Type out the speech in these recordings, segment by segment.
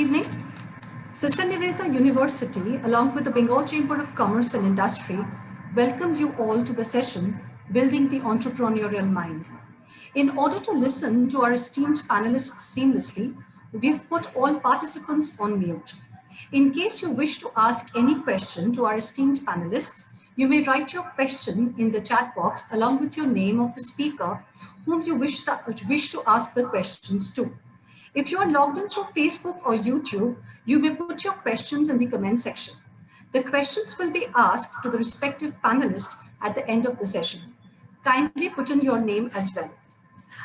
evening. Sister Nivedita University, along with the Bengal Chamber of Commerce and Industry, welcome you all to the session, Building the Entrepreneurial Mind. In order to listen to our esteemed panelists seamlessly, we've put all participants on mute. In case you wish to ask any question to our esteemed panelists, you may write your question in the chat box along with your name of the speaker whom you wish to ask the questions to. If you are logged in through Facebook or YouTube, you may put your questions in the comment section. The questions will be asked to the respective panelists at the end of the session. Kindly put in your name as well.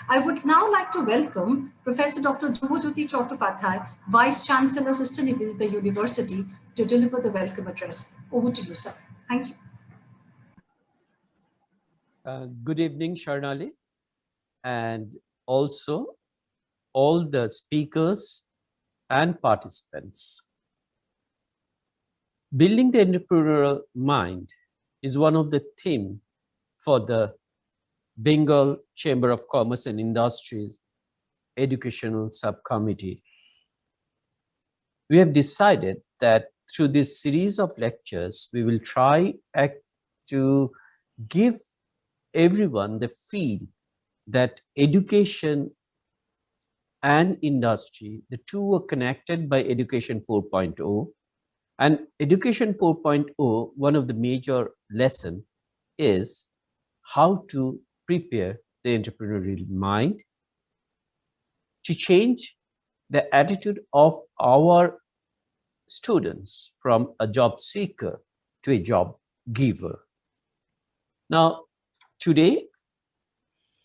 I would now like to welcome Professor Dr. Dhruvajyoti Chattopadhyay, Vice Chancellor, Sister Nivedita University, to deliver the welcome address. Over to you, sir. Thank you. Good evening, Sharnali, and also all the speakers and participants. Building the entrepreneurial mind is one of the themes for the Bengal Chamber of Commerce and Industries Educational Subcommittee. We have decided that through this series of lectures, we will try to give everyone the feel that education and industry, the two are connected by Education 4.0. And Education 4.0, one of the major lessons is how to prepare the entrepreneurial mind to change the attitude of our students from a job seeker to a job giver. Now, today,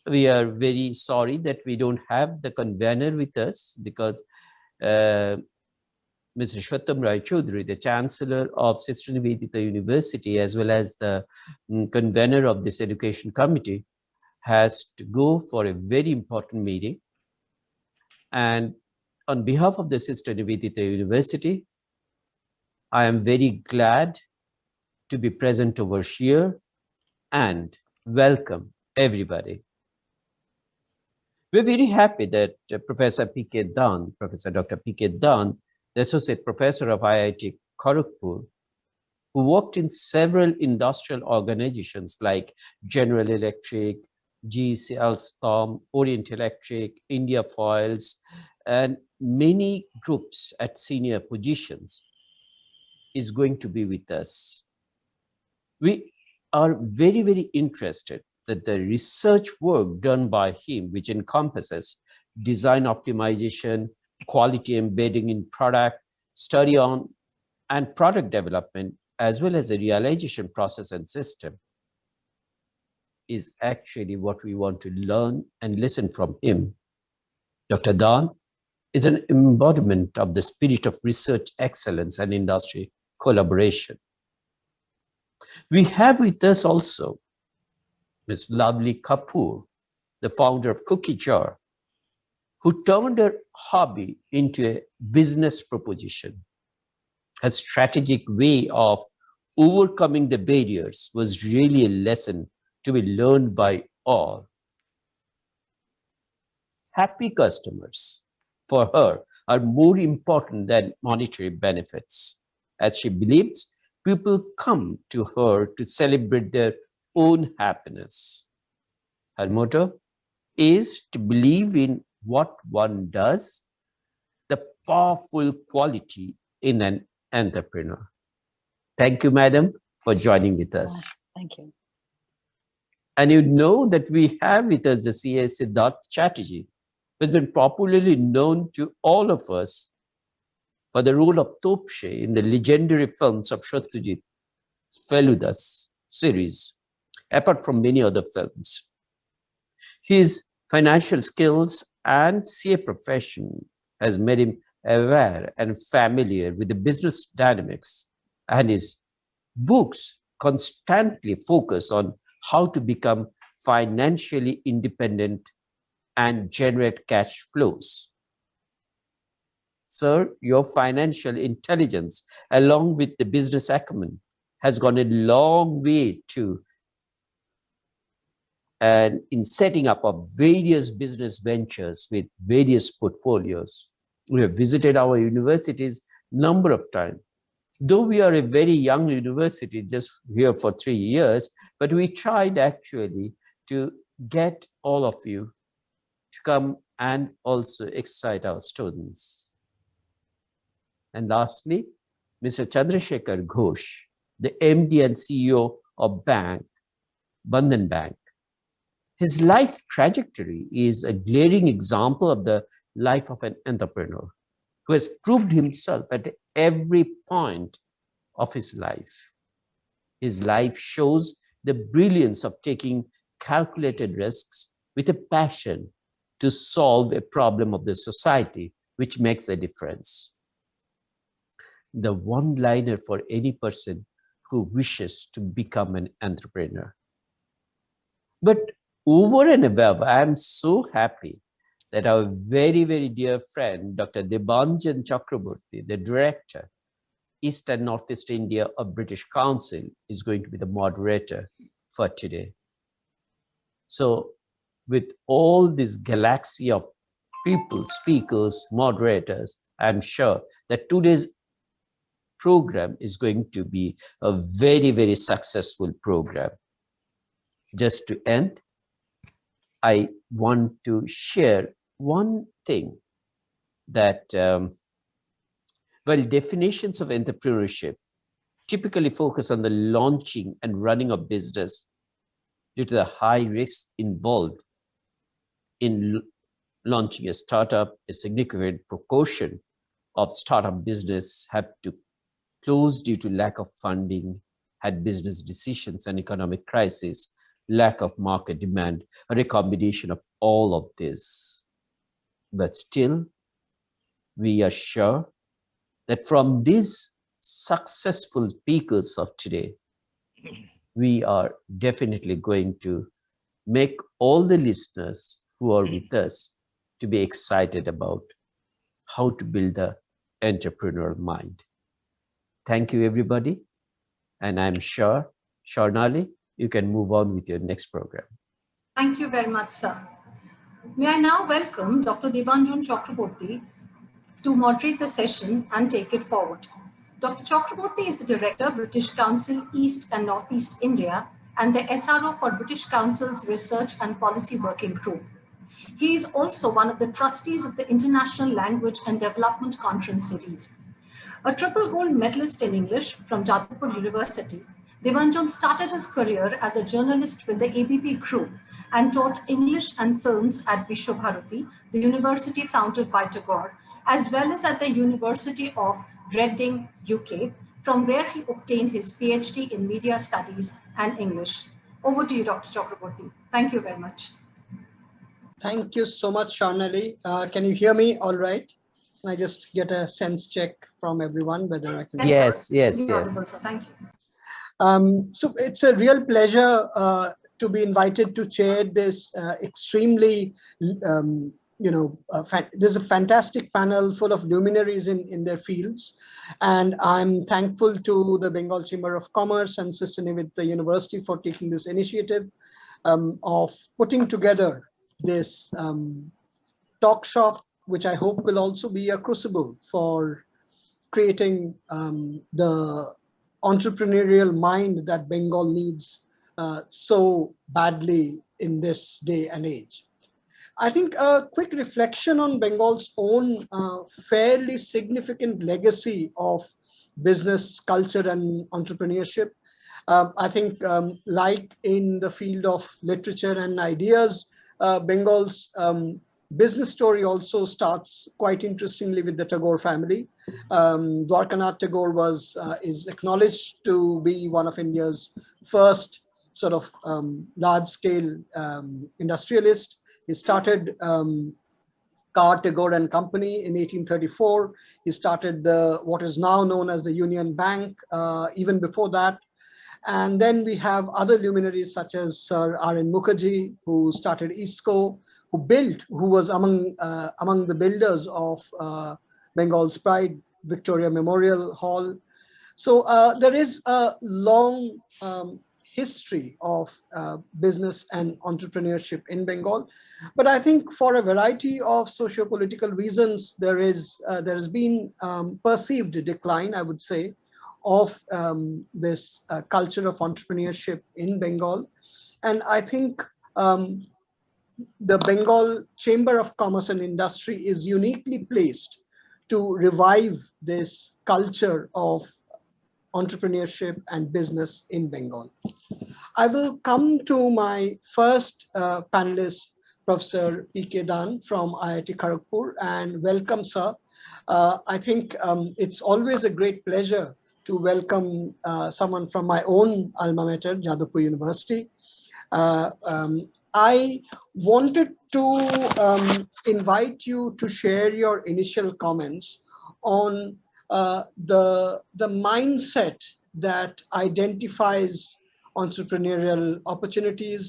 we are very sorry that we don't have the convener with us because Mr. Shottam Rai Chaudhary, the Chancellor of Sister Nivedita University, as well as the convener of this education committee, has to go for a very important meeting. And on behalf of the Sister Nivedita University, I am very glad to be present over here and welcome everybody. We're very happy that Professor Dr. P.K. Dan, the Associate Professor of IIT Kharagpur, who worked in several industrial organizations like General Electric, GEC Alstom, Orient Electric, India Foils, and many groups at senior positions, is going to be with us. We are very, very interested that the research work done by him, which encompasses design optimization, quality embedding in product, study on and product development, as well as the realization process and system, is actually what we want to learn and listen from him. Dr. Dan is an embodiment of the spirit of research excellence and industry collaboration. We have with us also Ms. Lovely Kapoor, the founder of Cookie Jar, who turned her hobby into a business proposition. Her strategic way of overcoming the barriers was really a lesson to be learned by all. Happy customers for her are more important than monetary benefits, as she believes people come to her to celebrate their own happiness. Her motto is to believe in what one does, the powerful quality in an entrepreneur. Thank you, madam, for joining with us. Thank you. And you know that we have with us the C.A. Siddharth Chatterjee, who has been popularly known to all of us for the role of Topshe in the legendary films of Satyajit Feluda's series, apart from many other films. His financial skills and CA profession has made him aware and familiar with the business dynamics, and his books constantly focus on how to become financially independent and generate cash flows. Sir, your financial intelligence, along with the business acumen, has gone a long way to in setting up of various business ventures with various portfolios. We have visited our universities number of times. Though we are a very young university, just here for 3 years, but we tried actually to get all of you to come and also excite our students. And lastly, Mr. Chandrasekhar Ghosh, the MD and CEO of Bandhan Bank. His life trajectory is a glaring example of the life of an entrepreneur who has proved himself at every point of his life. His life shows the brilliance of taking calculated risks with a passion to solve a problem of the society, which makes a difference. The one-liner for any person who wishes to become an entrepreneur. But over and above, I am so happy that our very, very dear friend, Dr. Debanjan Chakraborty, the director, East and Northeast India of British Council, is going to be the moderator for today. So with all this galaxy of people, speakers, moderators, I'm sure that today's program is going to be a very, very successful program. Just to end, I want to share one thing that, well, definitions of entrepreneurship typically focus on the launching and running of business due to the high risks involved in launching a startup. A significant proportion of startup business have to close due to lack of funding, had business decisions and economic crisis, lack of market demand, or a combination of all of this. But still, we are sure that from these successful speakers of today, we are definitely going to make all the listeners who are with us to be excited about how to build the entrepreneurial mind. Thank you, everybody. And I'm sure, Sharnali, you can move on with your next program. Thank you very much, sir. May I now welcome Dr. Debanjan Chakraborty to moderate the session and take it forward. Dr. Chakraborty is the Director, British Council, East and Northeast India, and the SRO for British Council's Research and Policy Working Group. He is also one of the trustees of the International Language and Development Conference series. A triple gold medalist in English from Jadavpur University, Debanjan started his career as a journalist with the ABP Group and taught English and films at Vishwabharati, the university founded by Tagore, as well as at the University of Reading, UK, from where he obtained his PhD in Media Studies and English. Over to you, Dr. Chakraborty. Thank you very much. Thank you so much, Sharnali. Can you hear me all right? Can I just get a sense check from everyone whether I can? Yes. Audible, sir. Thank you. So it's a real pleasure to be invited to chair this extremely, there's a fantastic panel full of luminaries in their fields. And I'm thankful to the Bengal Chamber of Commerce and Sister Nivedita University for taking this initiative of putting together this talk shop, which I hope will also be a crucible for creating the entrepreneurial mind that Bengal needs so badly in this day and age. I think a quick reflection on Bengal's own fairly significant legacy of business culture and entrepreneurship. I think like in the field of literature and ideas, Bengal's business story also starts quite interestingly with the Tagore family. Dwarkanath Tagore is acknowledged to be one of India's first sort of large-scale industrialist. He started Car Tagore and Company in 1834. He started what is now known as the Union Bank even before that. And then we have other luminaries such as Sir R.N. Mukherjee, who started ISCO, who was among the builders of Bengal's Pride, Victoria Memorial Hall. So there is a long history of business and entrepreneurship in Bengal. But I think for a variety of socio-political reasons, there has been perceived decline, I would say, of this culture of entrepreneurship in Bengal. And I think the Bengal Chamber of Commerce and Industry is uniquely placed to revive this culture of entrepreneurship and business in Bengal. I will come to my first panelist, Professor P.K. Dan from IIT Kharagpur, and welcome, sir. I think it's always a great pleasure to welcome someone from my own alma mater, Jadavpur University. I wanted to invite you to share your initial comments on the mindset that identifies entrepreneurial opportunities,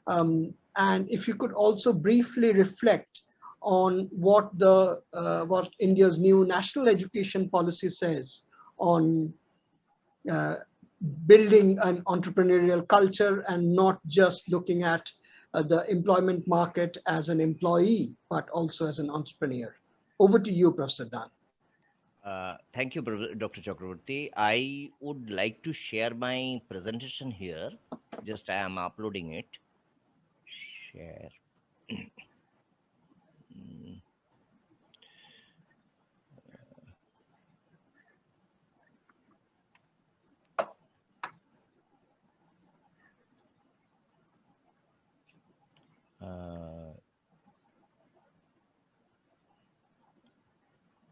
and if you could also briefly reflect on what India's new national education policy says on building an entrepreneurial culture and not just looking at the employment market as an employee, but also as an entrepreneur. Over to you, Professor Dan. Thank you, Dr. Chakraborty. I would like to share my presentation here. Just I am uploading it. Share.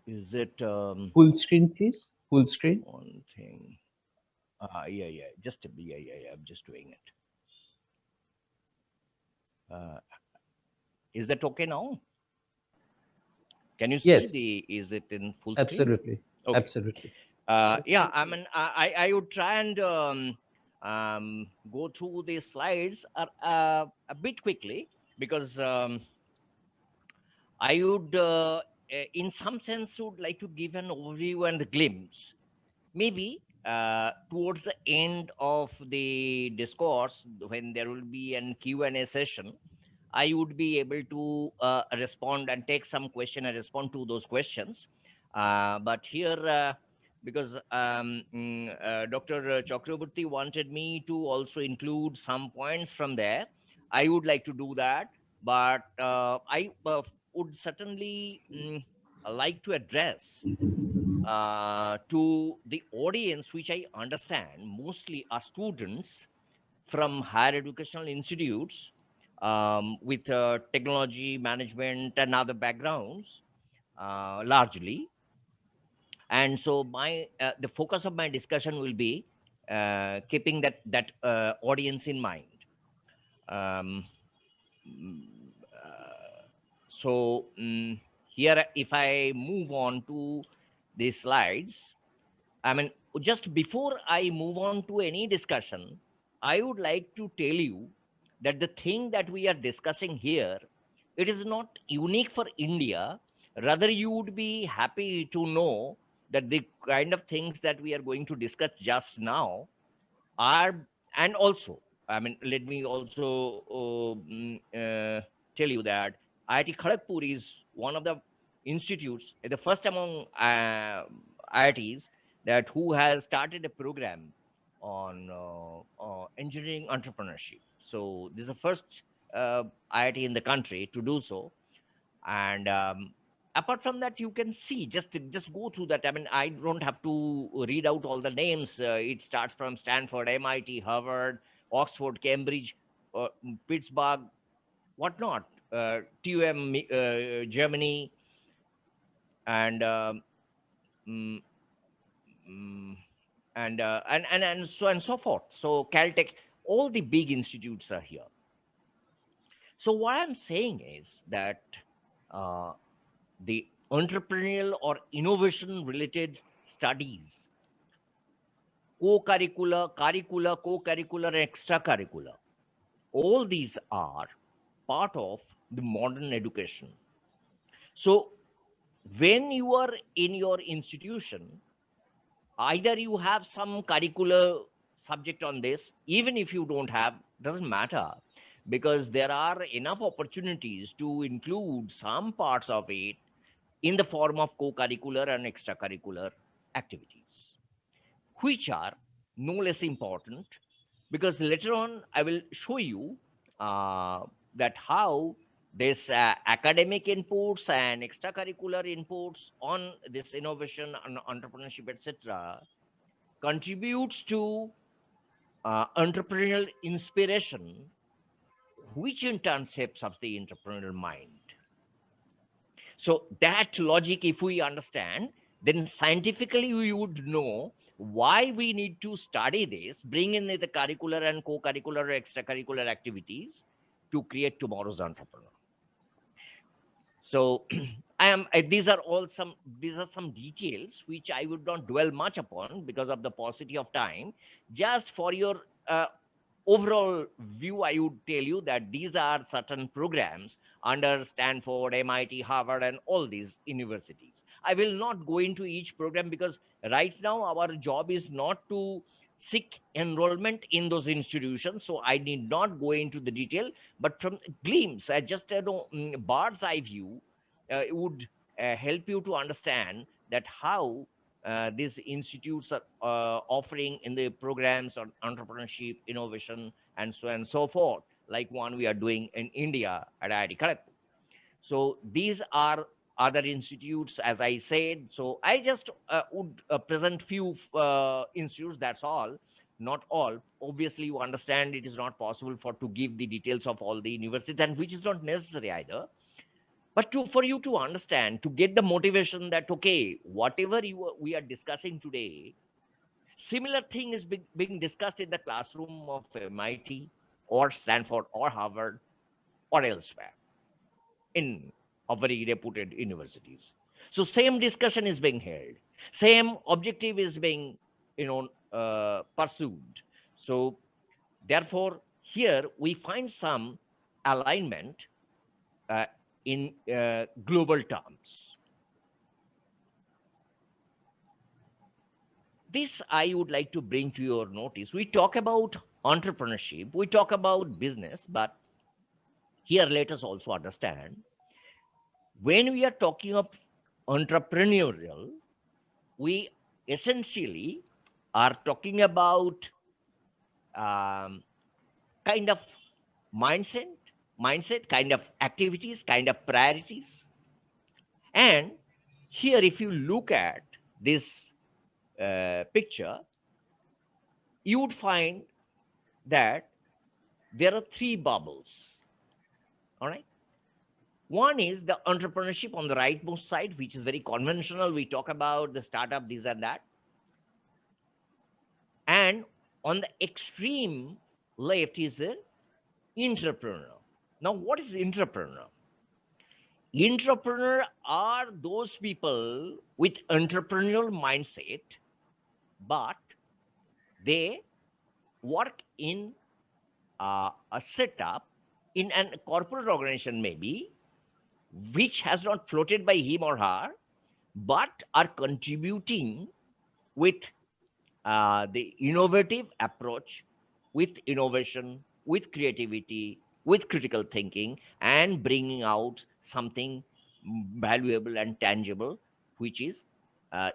Is it Full screen, please? Full screen. one thing? Yeah. Just yeah. I'm just doing it. Is that okay now? Can you see Yes. is it in full screen? Absolutely. Okay. Absolutely. Yeah, I mean, I would try and go through these slides a bit quickly because I would, in some sense, would like to give an overview and a glimpse. Maybe towards the end of the discourse, when there will be an Q&A session, I would be able to respond and take some question and respond to those questions. But here, because Dr. Chakraborty wanted me to also include some points from there, I would like to do that. But I would certainly like to address to the audience, which I understand mostly are students from higher educational institutes with technology, management, and other backgrounds, largely. And so my the focus of my discussion will be keeping that audience in mind. So here, if I move on to the slides, I mean, just before I move on to any discussion, I would like to tell you that the thing that we are discussing here, it is not unique for India. Rather, you would be happy to know that the kind of things that we are going to discuss just now are, and also, I mean, let me also tell you that IIT Kharagpur is one of the institutes, the first among IITs that who has started a program on engineering entrepreneurship. So this is the first IIT in the country to do so. And apart from that, you can see, just go through that. I mean, I don't have to read out all the names. It starts from Stanford, MIT, Harvard, Oxford, Cambridge, Pittsburgh, whatnot, TUM, Germany, and and so and so forth. So Caltech, all the big institutes are here. So what I'm saying is that the entrepreneurial or innovation related studies, co-curricular, curricular, co-curricular, and extracurricular, all these are part of the modern education. So when you are in your institution, either you have some curricular subject on this, even if you don't have, doesn't matter, because there are enough opportunities to include some parts of it in the form of co-curricular and extracurricular activities, which are no less important, because later on I will show you that how this academic inputs and extracurricular inputs on this innovation and entrepreneurship, etc., contributes to entrepreneurial inspiration, which in turn shapes up the entrepreneurial mind. So that logic, if we understand, then scientifically we would know why we need to study this, bring in the curricular and co-curricular extracurricular activities to create tomorrow's entrepreneur. So these are some details which I would not dwell much upon because of the paucity of time. Just for your uh, overall view, I would tell you that these are certain programs under Stanford, MIT, Harvard, and all these universities. I will not go into each program because right now our job is not to seek enrollment in those institutions. So I need not go into the detail, but from glimpse, just a bird's eye view, it would help you to understand that how these institutes are offering in the programs on entrepreneurship, innovation, and so on and so forth, like one we are doing in India at IIT Kharagpur. So these are other institutes, as I said. So I just would present few institutes. That's all, not all. Obviously, you understand it is not possible for to give the details of all the universities, and which is not necessary either. But for you to understand, to get the motivation that okay, whatever we are discussing today, similar thing is being discussed in the classroom of MIT or Stanford or Harvard or elsewhere in a very reputed universities. So same discussion is being held, same objective is being pursued. So therefore here we find some alignment uh, in global terms. This I would like to bring to your notice. We talk about entrepreneurship, we talk about business, but here let us also understand, when we are talking of entrepreneurial, we essentially are talking about um, kind of mindset, kind of activities, kind of priorities. And here, if you look at this picture, you would find that there are three bubbles. All right. One is the entrepreneurship on the rightmost side, which is very conventional. We talk about the startup, this and that. And on the extreme left is the entrepreneur. Now, what is entrepreneur? Entrepreneur are those people with entrepreneurial mindset, but they work in a setup in a corporate organization, maybe, which has not floated by him or her, but are contributing with the innovative approach, with innovation, with creativity, with critical thinking, and bringing out something valuable and tangible, which is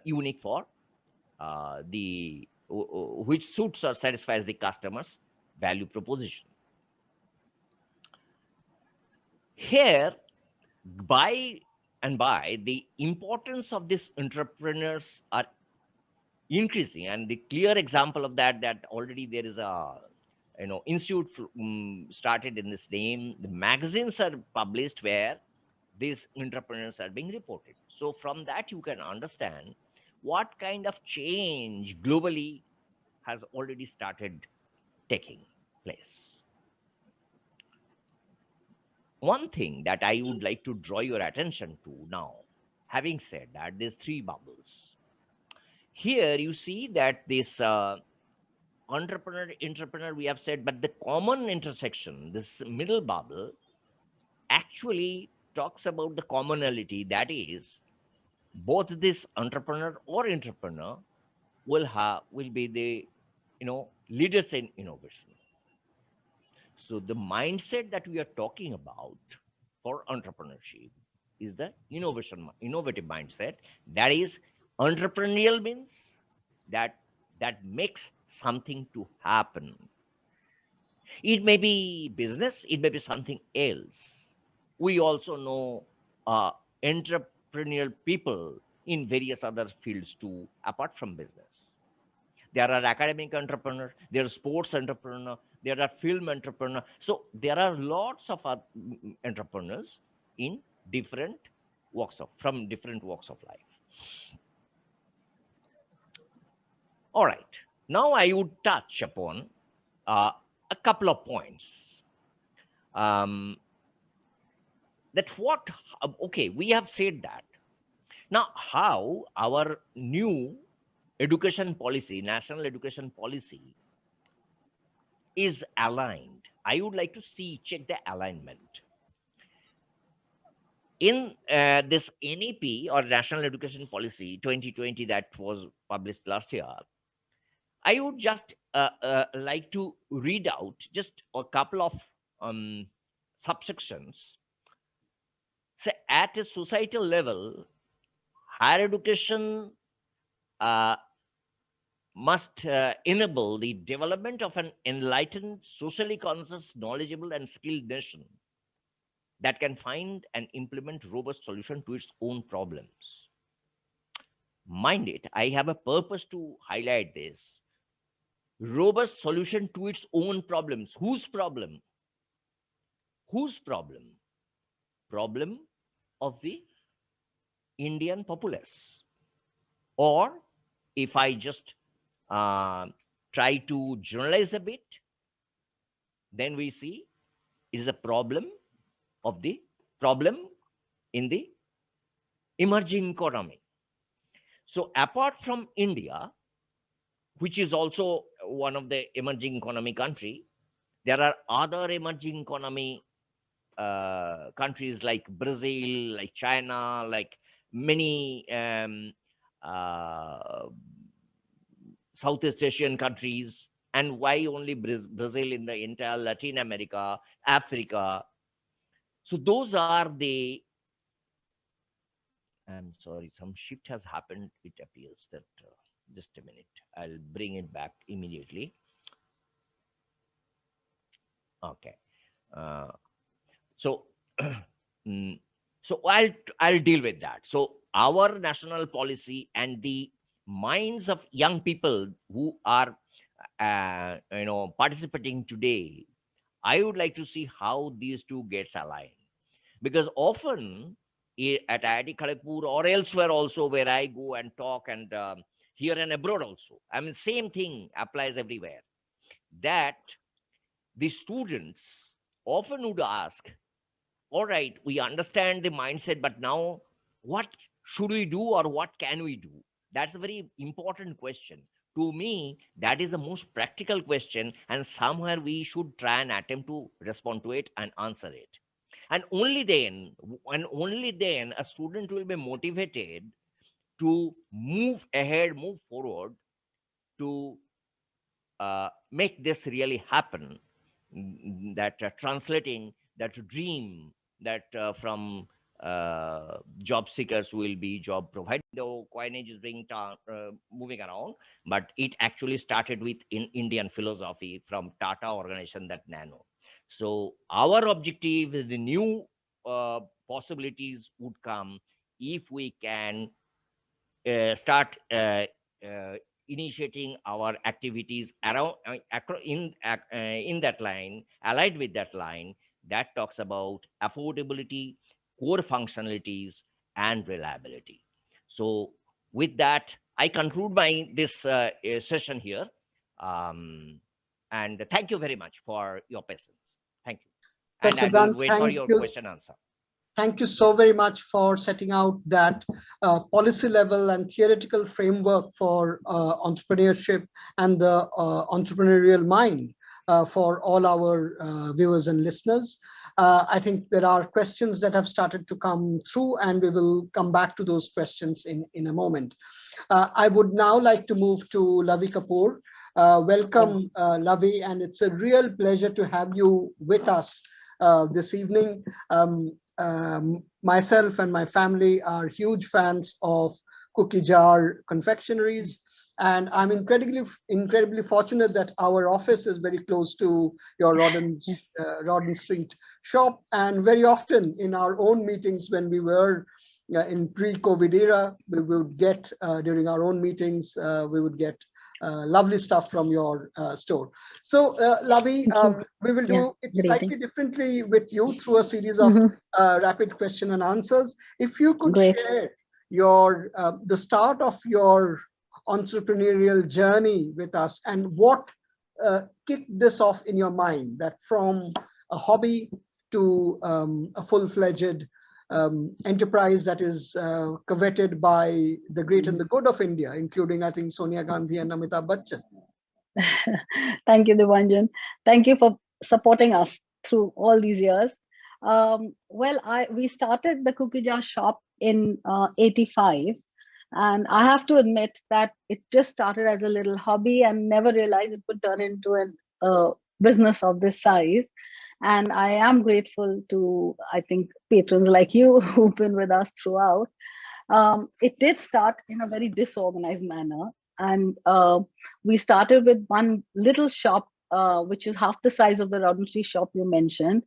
unique for which suits or satisfies the customer's value proposition. Here, by and by, the importance of these entrepreneurs are increasing, and the clear example of that already there is a institute started in this name. The magazines are published where these entrepreneurs are being reported. So from that you can understand what kind of change globally has already started taking place. One thing that I would like to draw your attention to now, having said that, there's three bubbles. Here you see that this entrepreneur we have said, but the common intersection, this middle bubble, actually talks about the commonality, that is both this entrepreneur or entrepreneur will be the leaders in innovation. So the mindset that we are talking about for entrepreneurship is the innovative mindset. That is, entrepreneurial means that makes something to happen. It may be business, it may be something else. We also know entrepreneurial people in various other fields too, apart from business. There are academic entrepreneurs, there are sports entrepreneurs, there are film entrepreneurs. So there are lots of entrepreneurs in different from different walks of life. All right. Now I would touch upon a couple of points. That what, okay, we have said that. Now, how our new education policy, national education policy, is aligned. I would like to check the alignment. In this NEP, or National Education Policy 2020, that was published last year, I would just like to read out just a couple of subsections. So at a societal level, higher education must enable the development of an enlightened, socially conscious, knowledgeable, and skilled nation that can find and implement robust solutions to its own problems. Mind it, I have a purpose to highlight this. Robust solution to its own problems. Whose problem? Whose problem? Problem of the Indian populace. Or if I just try to generalize a bit, then we see it is a problem in the emerging economy. So apart from India, which is also one of the emerging economy country, there are other emerging economy countries like Brazil, like China, like many Southeast Asian countries. And why only Brazil in the entire Latin America, Africa? So those are the, I'm sorry, some shift has happened. It appears that, just a minute, I'll bring it back immediately. Okay. So, so I'll deal with that. So our national policy and the minds of young people who are, participating today, I would like to see how these two gets aligned. Because often at IIT Kharagpur or elsewhere also, where I go and talk, and here and abroad also, I mean, same thing applies everywhere, that the students often would ask, all right, we understand the mindset, but now what should we do, or what can we do? That's a very important question. To me, that is the most practical question, and somewhere we should try and attempt to respond to it and answer it. And only then, a student will be motivated to move ahead, move forward, to make this really happen. That translating that dream, that from job seekers will be job provided. The coinage is being moving around, but it actually started with Indian philosophy from Tata organization, that Nano. So our objective is the new possibilities would come if we can start initiating our activities around in that line, allied with that line that talks about affordability, core functionalities, and reliability. So with that, I conclude my this session here, and thank you very much for your patience. Thank you, and Dr. I will Gant, wait for your question answer. Thank you so very much for setting out that policy level and theoretical framework for entrepreneurship and the entrepreneurial mind for all our viewers and listeners. I think there are questions that have started to come through, and we will come back to those questions in a moment. I would now like to move to Lavi Kapoor. Welcome, Lavi, and it's a real pleasure to have you with us this evening. Myself and my family are huge fans of cookie jar confectionaries, and I'm incredibly fortunate that our office is very close to your Rawdon Street shop, and very often in our own meetings when we were in pre-COVID era, we would get during our own meetings, we would get lovely stuff from your store. So, Lavi, we will do it slightly differently with you through a series of rapid question and answers. If you could share your the start of your entrepreneurial journey with us, and what kicked this off in your mind, that from a hobby to a full-fledged enterprise that is coveted by the great and the good of India, including, I think, Sonia Gandhi and Amitabh Bachchan. Thank you, Divanjan. Thank you for supporting us through all these years. We started the cookie jar shop in '85. And I have to admit that it just started as a little hobby and never realized it would turn into a business of this size. And I am grateful to, I think, patrons like you who've been with us throughout. It did start in a very disorganized manner. And we started with one little shop, which is half the size of the Rawdon Street shop you mentioned.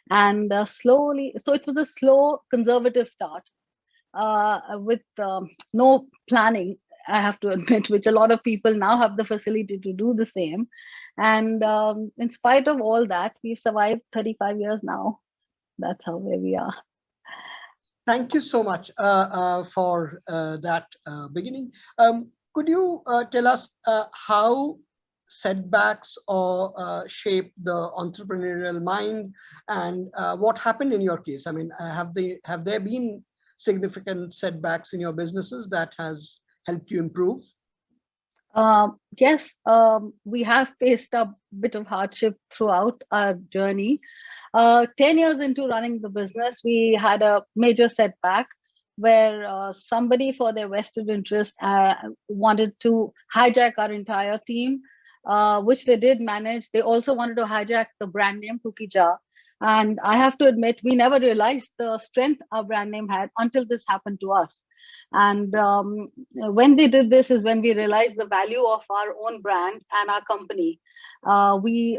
And slowly, so it was a slow, conservative start with no planning, I have to admit, which a lot of people now have the facility to do the same. And in spite of all that, we've survived 35 years now. That's how where we are. Thank you so much for that beginning. Could you tell us how setbacks or shape the entrepreneurial mind, and what happened in your case? I mean, have there been significant setbacks in your businesses that has helped you improve? Yes, we have faced a bit of hardship throughout our journey. 10 years into running the business, we had a major setback where somebody, for their vested interest, wanted to hijack our entire team, which they did manage. They also wanted to hijack the brand name Cookie Jar. And I have to admit, we never realized the strength our brand name had until this happened to us. And when they did this is when we realized the value of our own brand and our company. We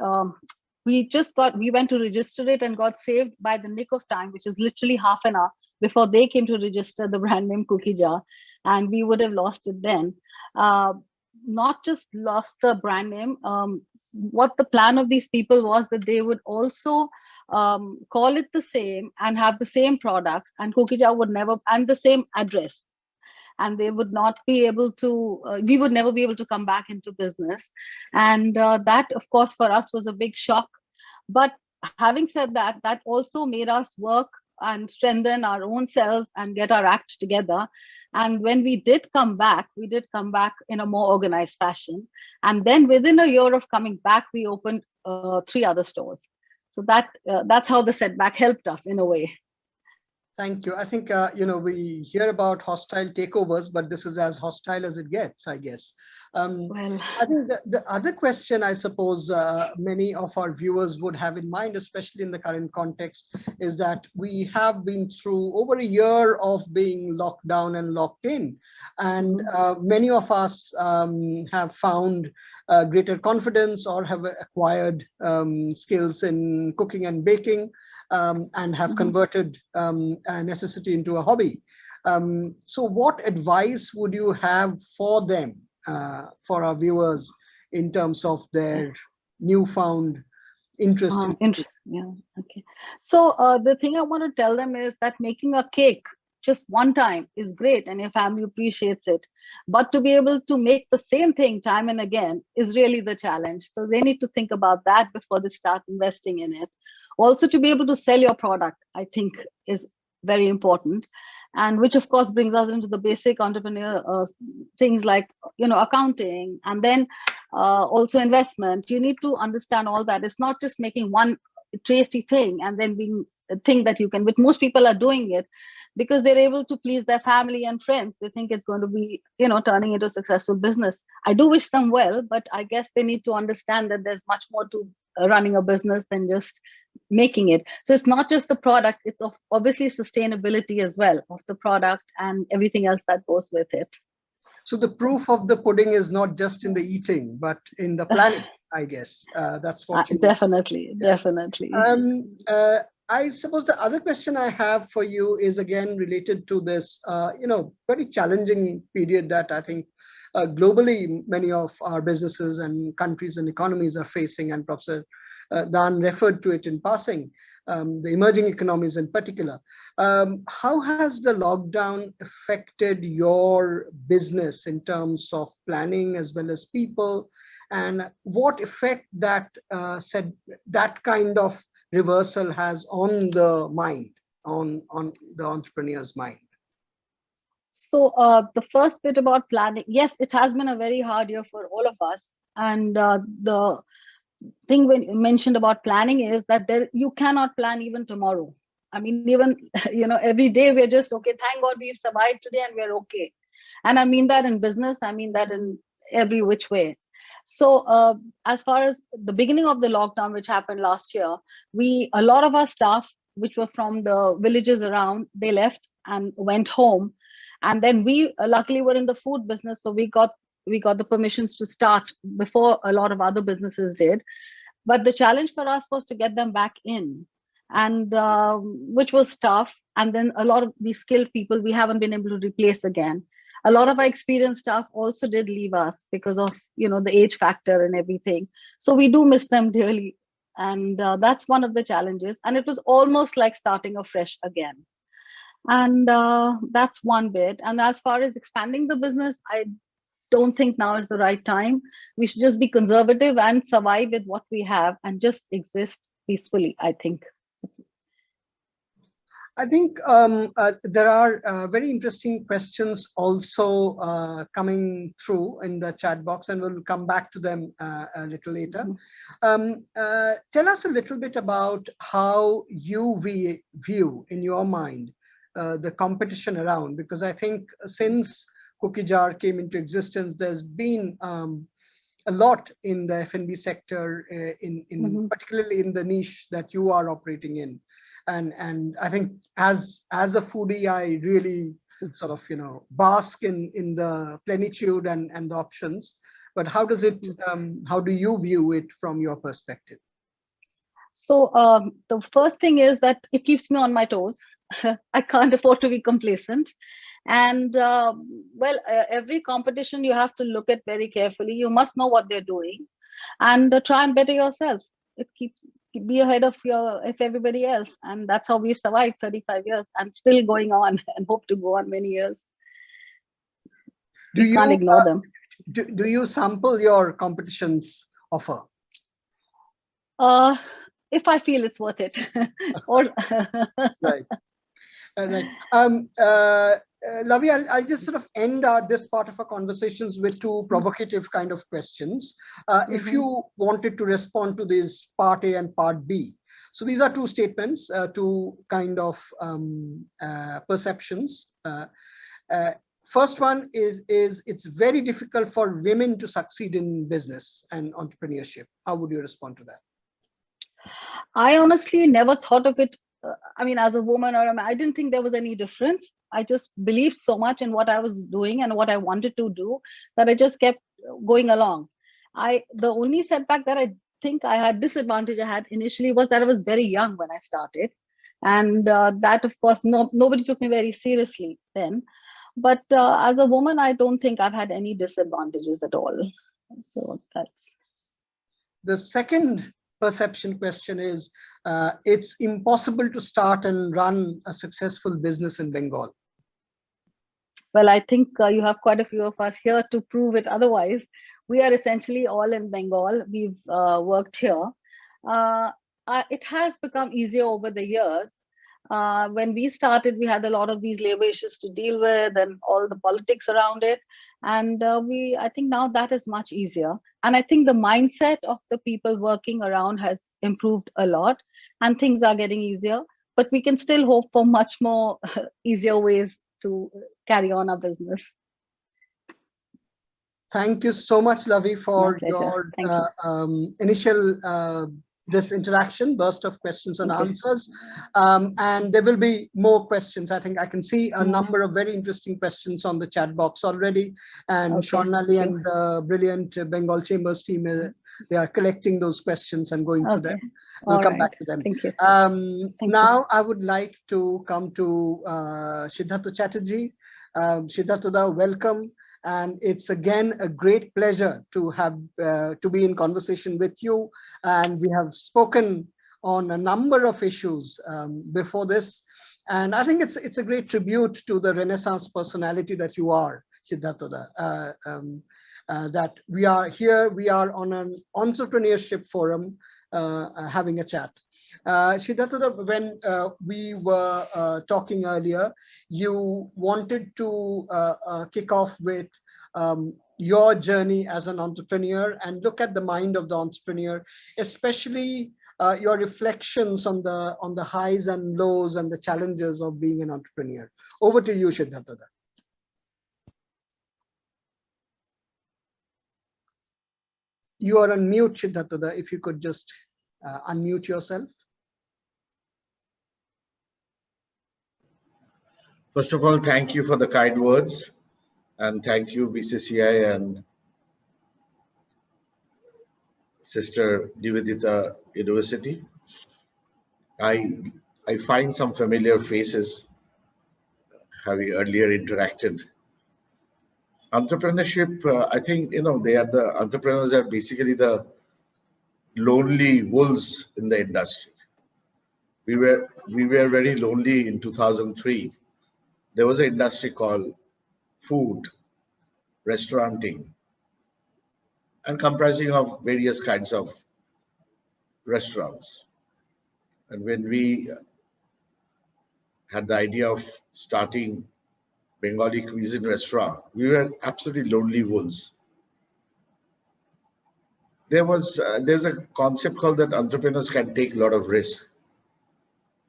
went to register it and got saved by the nick of time, which is literally half an hour before they came to register the brand name Cookie Jar, and we would have lost it then. Not just lost the brand name. What the plan of these people was that they would also call it the same and have the same products, and Cookie Jar would never, and the same address, and they would not be able to, we would never be able to come back into business. And that, of course, for us was a big shock. But having said that, that also made us work and strengthen our own selves and get our act together. And when we did come back in a more organized fashion. And then within a year of coming back, we opened 3 other stores. So that's how the setback helped us in a way. Thank you. I think, we hear about hostile takeovers, but this is as hostile as it gets, I guess. Well, I think the other question, I suppose, many of our viewers would have in mind, especially in the current context, is that we have been through over a year of being locked down and locked in. And many of us have found greater confidence or have acquired skills in cooking and baking. And have converted a necessity into a hobby. So what advice would you have for them, for our viewers, in terms of their newfound interest in yeah, okay. So the thing I want to tell them is that making a cake just one time is great and your family appreciates it. But to be able to make the same thing time and again is really the challenge. So they need to think about that before they start investing in it. Also, to be able to sell your product, I think, is very important. And which, of course, brings us into the basic entrepreneur things like, accounting, and then also investment. You need to understand all that. It's not just making one tasty thing and then think that you can, but most people are doing it. because they're able to please their family and friends. They think it's going to be, turning into a successful business. I do wish them well, but I guess they need to understand that there's much more to running a business than just making it. So it's not just the product, it's obviously sustainability as well of the product and everything else that goes with it. So the proof of the pudding is not just in the eating, but in the planning, I guess. That's what you definitely. I suppose the other question I have for you is again related to this, very challenging period that I think globally many of our businesses and countries and economies are facing, and Professor Dan referred to it in passing, the emerging economies in particular. How has the lockdown affected your business in terms of planning as well as people, and what effect that kind of reversal has on the mind, on the entrepreneur's mind? So the first bit about planning, yes, it has been a very hard year for all of us. And the thing when you mentioned about planning is that you cannot plan even tomorrow. I mean, even, every day we're just, okay, thank God we've survived today and we're okay. And I mean that in business, I mean that in every which way. So as far as the beginning of the lockdown, which happened last year, a lot of our staff, which were from the villages around, they left and went home. And then we luckily were in the food business, so we got the permissions to start before a lot of other businesses did. But the challenge for us was to get them back in, and which was tough. And then a lot of these skilled people we haven't been able to replace again. A lot of our experienced staff also did leave us because of the age factor and everything. So we do miss them dearly, and that's one of the challenges. And it was almost like starting afresh again. And that's one bit. And as far as expanding the business, I don't think now is the right time. We should just be conservative and survive with what we have and just exist peacefully, I think. I think there are very interesting questions also coming through in the chat box, and we'll come back to them a little later. Tell us a little bit about how you view in your mind the competition around, because I think since Cookie Jar came into existence, there's been a lot in the F&B sector, particularly in the niche that you are operating in. And I think as a foodie, I really sort of bask in the plenitude and the options. But how do you view it from your perspective? So the first thing is that it keeps me on my toes. I can't afford to be complacent. And every competition you have to look at very carefully. You must know what they're doing and try and better yourself. It keeps be ahead of everybody else, and that's how we've survived 35 years and still going on, and hope to go on many years. You can't ignore them. Do you sample your competition's offer? If I feel it's worth it. Or Right. Lavi, I'll just sort of end this part of our conversations with two provocative kind of questions. If you wanted to respond to this part A and part B. So these are two statements, two kind of perceptions. First one is it's very difficult for women to succeed in business and entrepreneurship. How would you respond to that? I honestly never thought of it. I mean, as a woman or a man, I didn't think there was any difference. I just believed so much in what I was doing and what I wanted to do that I just kept going along. The only setback that I think I had, disadvantage I had initially, was that I was very young when I started. And that, of course, nobody took me very seriously then. But as a woman, I don't think I've had any disadvantages at all. So that's... The second perception question is, it's impossible to start and run a successful business in Bengal. Well, I think you have quite a few of us here to prove it otherwise. We are essentially all in Bengal. We've worked here. It has become easier over the years. When we started, we had a lot of these labor issues to deal with and all the politics around it. And I think now that is much easier. And I think the mindset of the people working around has improved a lot, and things are getting easier. but we can still hope for much more easier ways to carry on our business. Thank you so much, Lavi, My for pleasure. your Thank you. initial this interaction, burst of questions and Thank you. answers. And there will be more questions. I think I can see a number of very interesting questions on the chat box already. And Okay, Sharnali thank you. and the brilliant Bengal Chambers team, they are collecting those questions and going through Okay. them. We'll All come right. back to them. Thank you. Thank you. Now, I would like to come to Siddhartha Chatterjee. Siddhartha, welcome. And it's again a great pleasure to have to be in conversation with you. And we have spoken on a number of issues before this. And I think it's a great tribute to the Renaissance personality that you are, Siddhartha. That we are here, we are on an entrepreneurship forum having a chat. Siddhartha, when we were talking earlier, you wanted to kick off with your journey as an entrepreneur and look at the mind of the entrepreneur, especially your reflections on the highs and lows and the challenges of being an entrepreneur. Over to you, Siddhartha. You are on mute, Siddhartha. If you could just unmute yourself. First of all, thank you for the kind words, and thank you BCC&I and Sister Nivedita University. I find some familiar faces having earlier interacted. Entrepreneurship, I think, they are the entrepreneurs are basically the lonely wolves in the industry. We were very lonely in 2003. There was an industry called food, restauranting, and comprising of various kinds of restaurants. And when we had the idea of starting Bengali cuisine restaurant, we were absolutely lonely wolves. There's a concept called that entrepreneurs can take a lot of risk.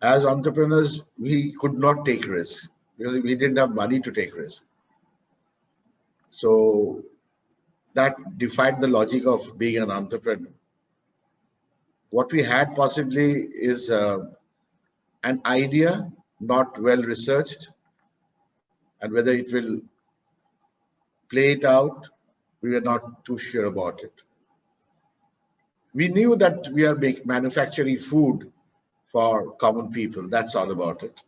As entrepreneurs, we could not take risks because we didn't have money to take risks. So that defied the logic of being an entrepreneur. What we had possibly is an idea, not well researched, and whether it will play it out, we were not too sure about it. We knew that we are manufacturing food for common people. That's all about it.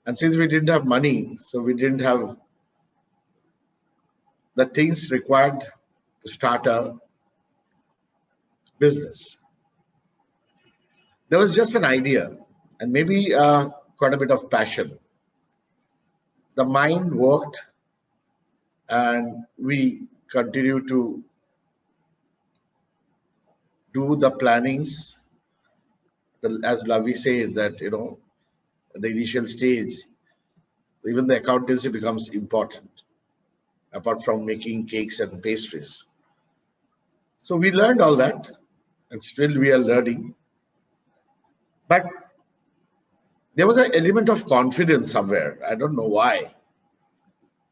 And since we didn't have money, so we didn't have the things required to start a business. There was just an idea and maybe quite a bit of passion. The mind worked and we continued to do the plannings. As Lavi said that, the initial stage, even the accountancy becomes important, apart from making cakes and pastries. So we learned all that, and still we are learning. But there was an element of confidence somewhere. I don't know why.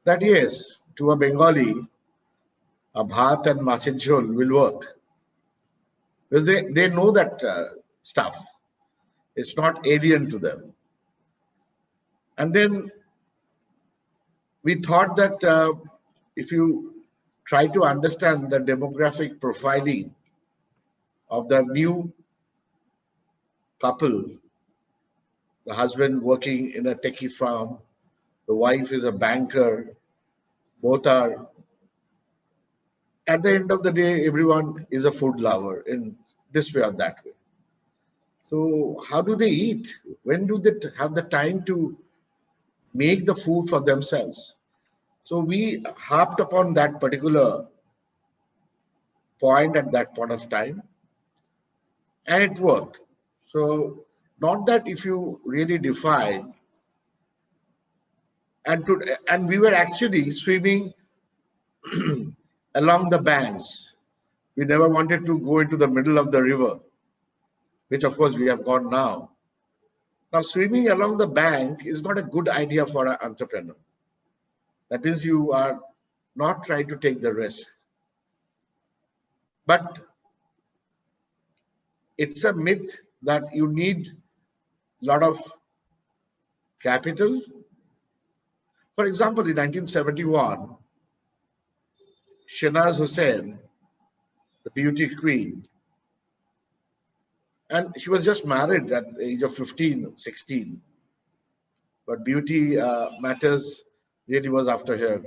That yes, to a Bengali, a bhat and machir jhol will work. Because they know that stuff. It's not alien to them. And then we thought that if you try to understand the demographic profiling of the new couple, the husband working in a techie firm, the wife is a banker, both are, at the end of the day, everyone is a food lover in this way or that way. So how do they eat? When do they have the time to make the food for themselves? So we harped upon that particular point at that point of time, and it worked. So not that if you really define, and we were actually swimming along the banks. We never wanted to go into the middle of the river, which of course we have gone now. Now, swimming along the bank is not a good idea for an entrepreneur. That means you are not trying to take the risk. But it's a myth that you need a lot of capital. For example, in 1971, Shanaz Hussain, the beauty queen, and she was just married at the age of 15, 16. But beauty matters really was after her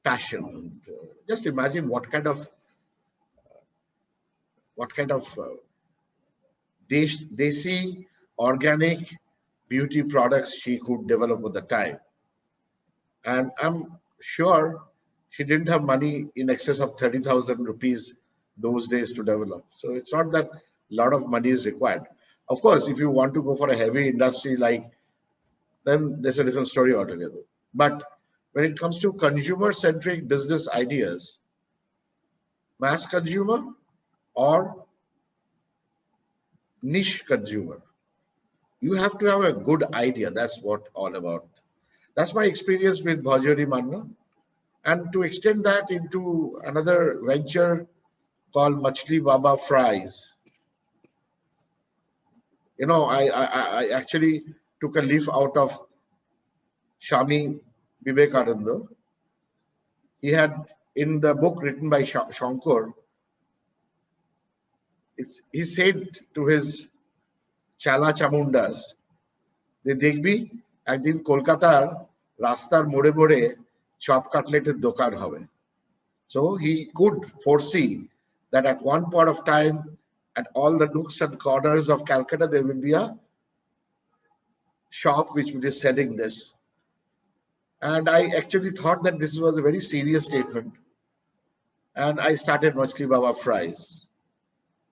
passion. And, just imagine what kind of desi organic beauty products she could develop at the time. And I'm sure she didn't have money in excess of 30,000 rupees those days to develop. So it's not that a lot of money is required. Of course, if you want to go for a heavy industry like, then there's a different story altogether. But when it comes to consumer-centric business ideas, mass consumer or niche consumer, you have to have a good idea. That's what all about. That's my experience with Bhajari Manna. And to extend that into another venture called Machli Baba Fries. You know, I actually took a leaf out of Shami Vivekananda. He had, in the book written by Shankar, he said to his Chala Chamundas, যে দেখবি একদিন কলকাতার রাস্তার মোড়ে মোড়ে chop কাটলেটের দোকান হবে. So he could foresee that at one point of time, at all the nooks and corners of Calcutta, there will be a shop which will be selling this. And I actually thought that this was a very serious statement. And I started Machli Baba Fries.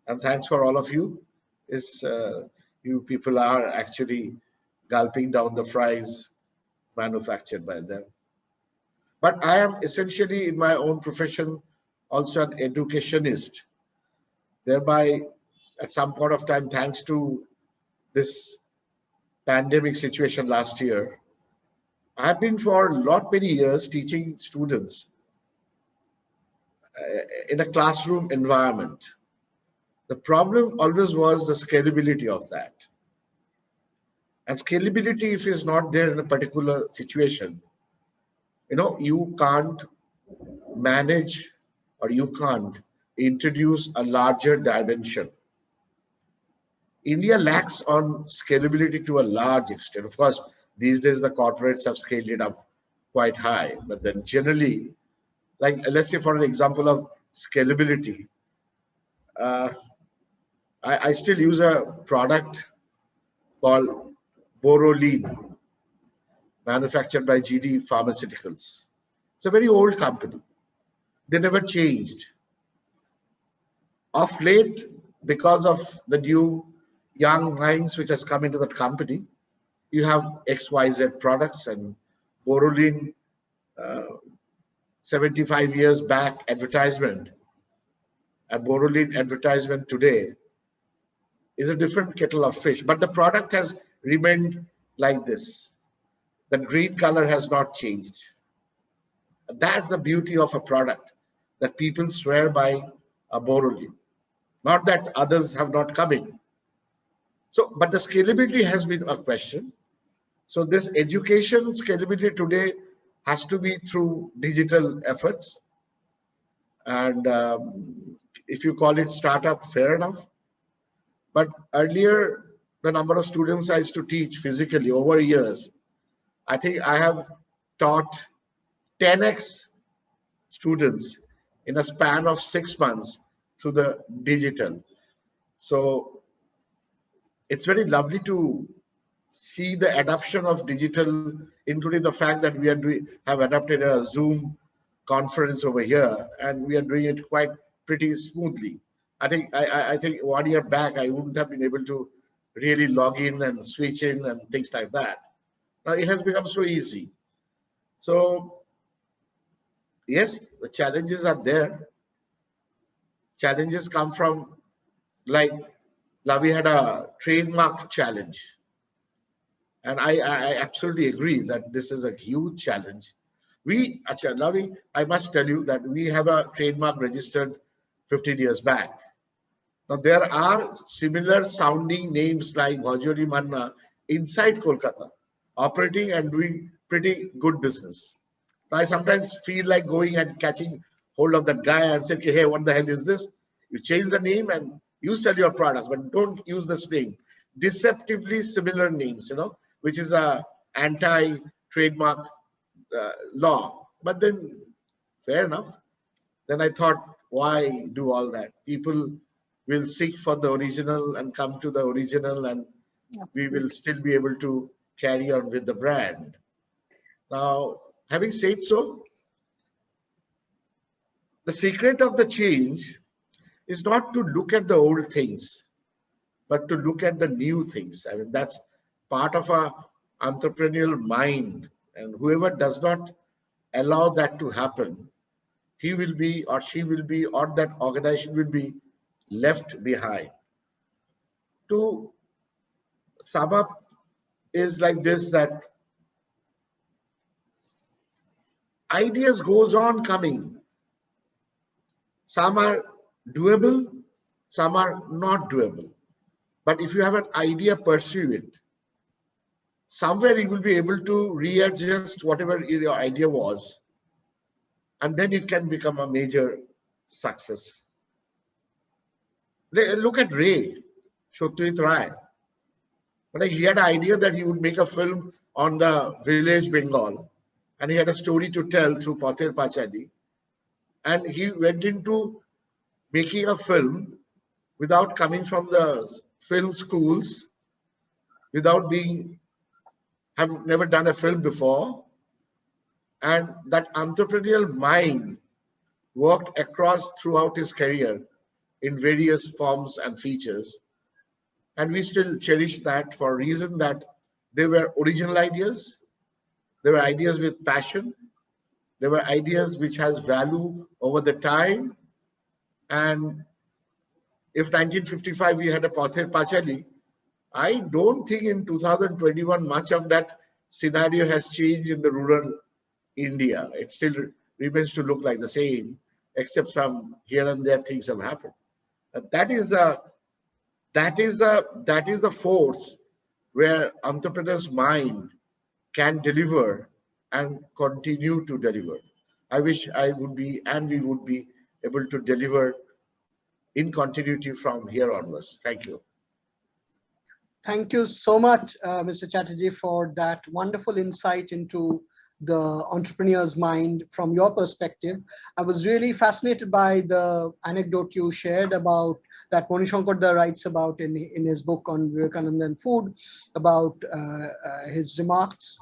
And thanks for all of you. You people are actually gulping down the fries manufactured by them. But I am essentially, in my own profession, also an educationist. Thereby, at some point of time, thanks to this pandemic situation last year, I've been for many years teaching students in a classroom environment. The problem always was the scalability of that. And scalability, if it's not there in a particular situation, you know, you can't manage or you can't introduce a larger dimension. India lacks on scalability to a large extent. Of course, these days the corporates have scaled it up quite high, but then generally, like let's say for an example of scalability, I still use a product called Borolene, manufactured by GD Pharmaceuticals. It's a very old company. They never changed. Of late, because of the new young minds which has come into that company, you have XYZ products, and Borolene 75 years back advertisement and Borolene advertisement today is a different kettle of fish, but the product has remained like this. The green color has not changed. That's the beauty of a product, that people swear by a Borolene. Not that others have not come in. So, but the scalability has been a question. So this education scalability today has to be through digital efforts. And if you call it startup, fair enough. But earlier, the number of students I used to teach physically over years, I think I have taught 10x students in a span of 6 months through the digital. So it's very lovely to see the adoption of digital, including the fact that we have adopted a Zoom conference over here, and we are doing it quite pretty smoothly. I think 1 year back, I wouldn't have been able to really log in and switch in and things like that. Now it has become so easy. So yes, the challenges are there. Challenges come from, like, Lavi had a trademark challenge. And I absolutely agree that this is a huge challenge. Acha, Lavi, I must tell you that we have a trademark registered 15 years back. Now, there are similar sounding names like Bhajori Manna inside Kolkata, operating and doing pretty good business. I sometimes feel like going and catching hold of that guy and say, okay, hey, what the hell is this? You change the name and you sell your products, but don't use this name. Deceptively similar names, which is a anti-trademark law. But then, fair enough. Then I thought, why do all that? People will seek for the original and come to the original, and we will still be able to carry on with the brand. Now, having said so, the secret of the change is not to look at the old things, but to look at the new things. I mean, that's part of a entrepreneurial mind. And whoever does not allow that to happen, he will be, or she will be, or that organization will be left behind. To sum up is like this, that ideas goes on coming. Some are doable, some are not doable. But if you have an idea, pursue it. Somewhere you will be able to readjust whatever your idea was, and then it can become a major success. Look at Ray, Satyajit Ray. When he had an idea that he would make a film on the village Bengal, and he had a story to tell through Pather Pachadi, and he went into making a film without coming from the film schools, without have never done a film before, and that entrepreneurial mind worked across throughout his career in various forms and features. And we still cherish that for a reason that they were original ideas, they were ideas with passion, they were ideas which has value over the time. And if 1955 we had a Pather Pachali, I don't think in 2021 much of that scenario has changed in the rural India. It still remains to look like the same, except some here and there things have happened. That is a force where entrepreneur's mind can deliver and continue to deliver. I wish I would be, and we would be able to deliver in continuity from here onwards. Thank you. Thank you so much, Mr. Chatterjee, for that wonderful insight into the entrepreneur's mind from your perspective. I was really fascinated by the anecdote you shared about that Moni Shankarda writes about in his book on Vivekananda and food, about his remarks.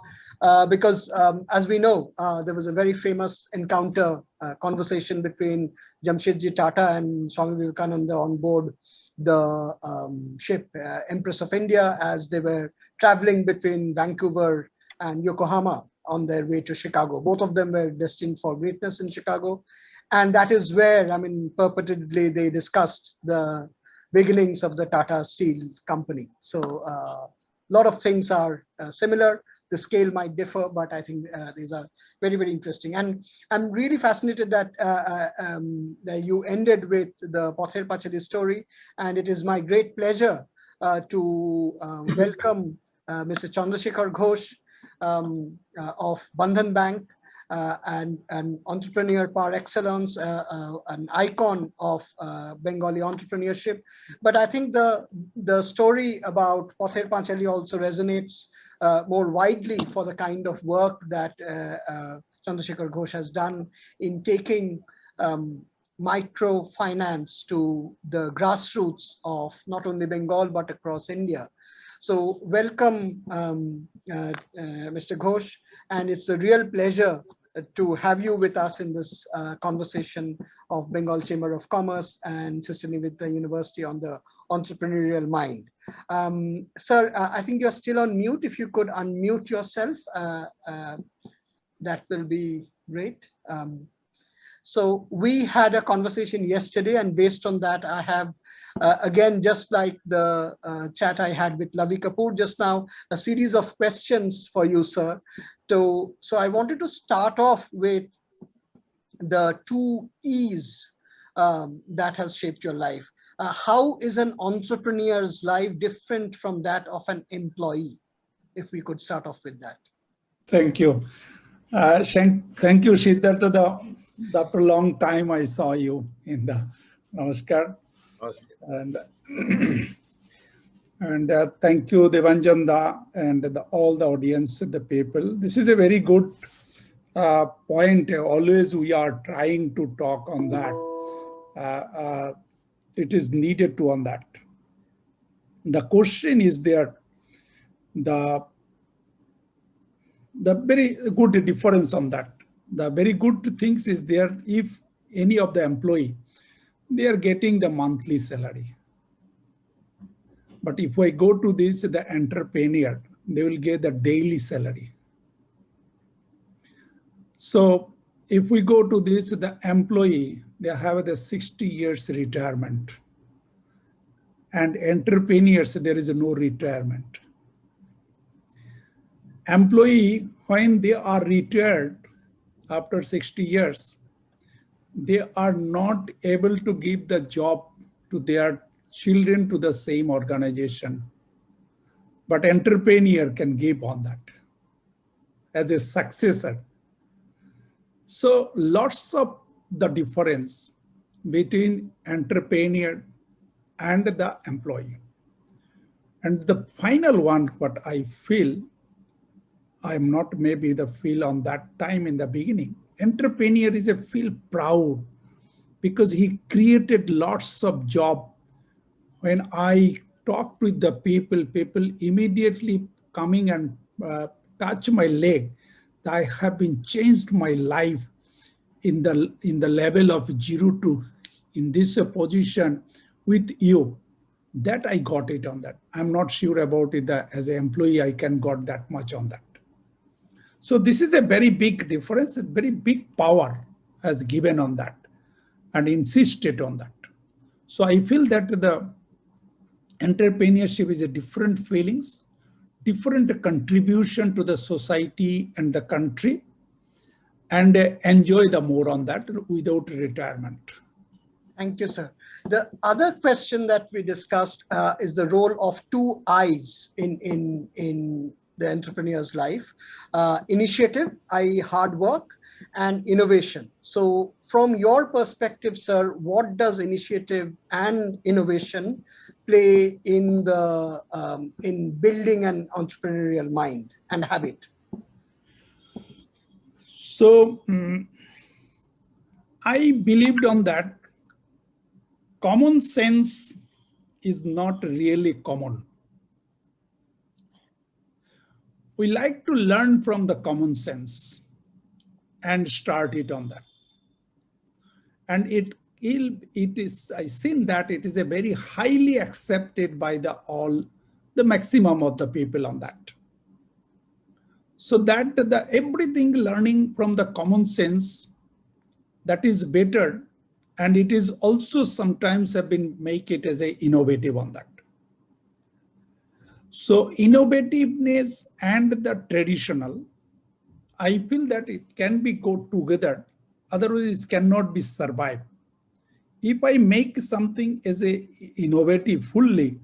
Because as we know, there was a very famous encounter, conversation between Jamshedji Tata and Swami Vivekananda on board the ship Empress of India as they were traveling between Vancouver and Yokohama on their way to Chicago. Both of them were destined for greatness in Chicago. And that is where, I mean, purportedly they discussed the beginnings of the Tata Steel Company. So a lot of things are similar. The scale might differ, but I think these are very, very interesting. And I'm really fascinated that, that you ended with the Pather Pachadi story. And it is my great pleasure to welcome Mr. Chandrasekhar Ghosh of Bandhan Bank, and an entrepreneur par excellence, an icon of Bengali entrepreneurship. But I think the story about Pather Panchali also resonates more widely for the kind of work that Chandrasekhar Ghosh has done in taking microfinance to the grassroots of not only Bengal but across India. So welcome, Mr. Ghosh, and it's a real pleasure to have you with us in this conversation of Bengal Chamber of Commerce and Sister Nivedita University on the entrepreneurial mind. Sir, I think you're still on mute. If you could unmute yourself, that will be great. So we had a conversation yesterday, and based on that, I have Again, just like the chat I had with Lavi Kapoor just now, a series of questions for you, sir. So I wanted to start off with the 2 E's that has shaped your life. How is an entrepreneur's life different from that of an employee? If we could start off with that. Thank you. Thank you, Siddhartha. After a long time, I saw you in the Namaskar. And, thank you, Devanjanda, and all the audience, the people. This is a very good point. Always we are trying to talk on that. It is needed to on that. The question is there, the very good difference on that. The very good things is there if any of the employee, they are getting the monthly salary. But if I go to this, the entrepreneur, they will get the daily salary. So if we go to this, the employee, they have the 60 years retirement. And entrepreneurs, there is no retirement. Employee, when they are retired after 60 years, they are not able to give the job to their children to the same organization. But entrepreneur can give on that as a successor. So lots of the difference between entrepreneur and the employee. And the final one, what I feel, I'm not maybe the feel on that time in the beginning. Entrepreneur is a feel proud because he created lots of job. When I talk with the people immediately coming and touch my leg. I have been changed my life in the level of 0 to in this position with you. That I got it on that. I'm not sure about it that as an employee I can got that much on that. So this is a very big difference, a very big power has given on that and insisted on that. So I feel that the entrepreneurship is a different feelings, different contribution to the society and the country, and enjoy the more on that without retirement. Thank you, sir. The other question that we discussed is the role of 2 I's in the entrepreneur's life. Initiative, i.e. hard work, and innovation. So from your perspective, sir, what does initiative and innovation play in the in building an entrepreneurial mind and habit? So I believed on that. Common sense is not really common. We like to learn from the common sense and start it on that. And it is, I seen that it is a very highly accepted by the maximum of the people on that. So that everything learning from the common sense, that is better. And it is also sometimes have been make it as a innovative on that. So innovativeness and the traditional, I feel that it can be go together. Otherwise it cannot be survived. If I make something as a innovative fully,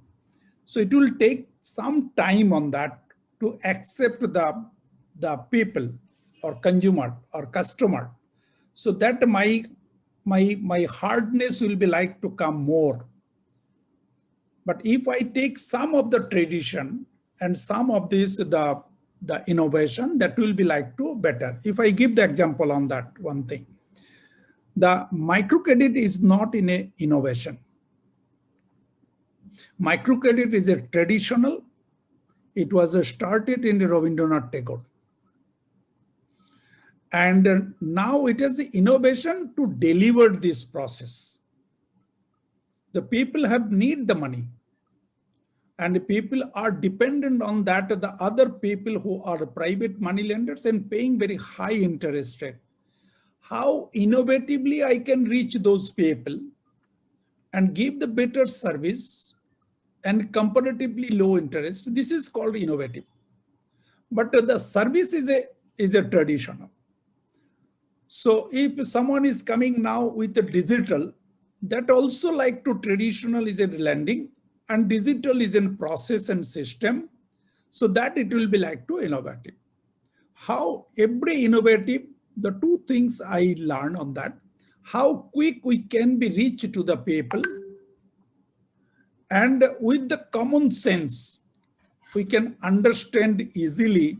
so it will take some time on that to accept the people or consumer or customer. So that my hardness will be like to come more. But if I take some of the tradition and some of this, the innovation, that will be like to better. If I give the example on that one thing, the microcredit is not in a innovation. Microcredit is a traditional. It was started in Rabindranath Tagore. And now it is the innovation to deliver this process. The people have need the money. And the people are dependent on that, the other people who are private money lenders and paying very high interest rate. How innovatively I can reach those people and give the better service and comparatively low interest. This is called innovative. But the service is a traditional. So if someone is coming now with the digital, that also like to traditional is in lending and digital is in process and system, so that it will be like to innovative. How every innovative, the two things I learned on that, how quick we can be reached to the people, and with the common sense, we can understand easily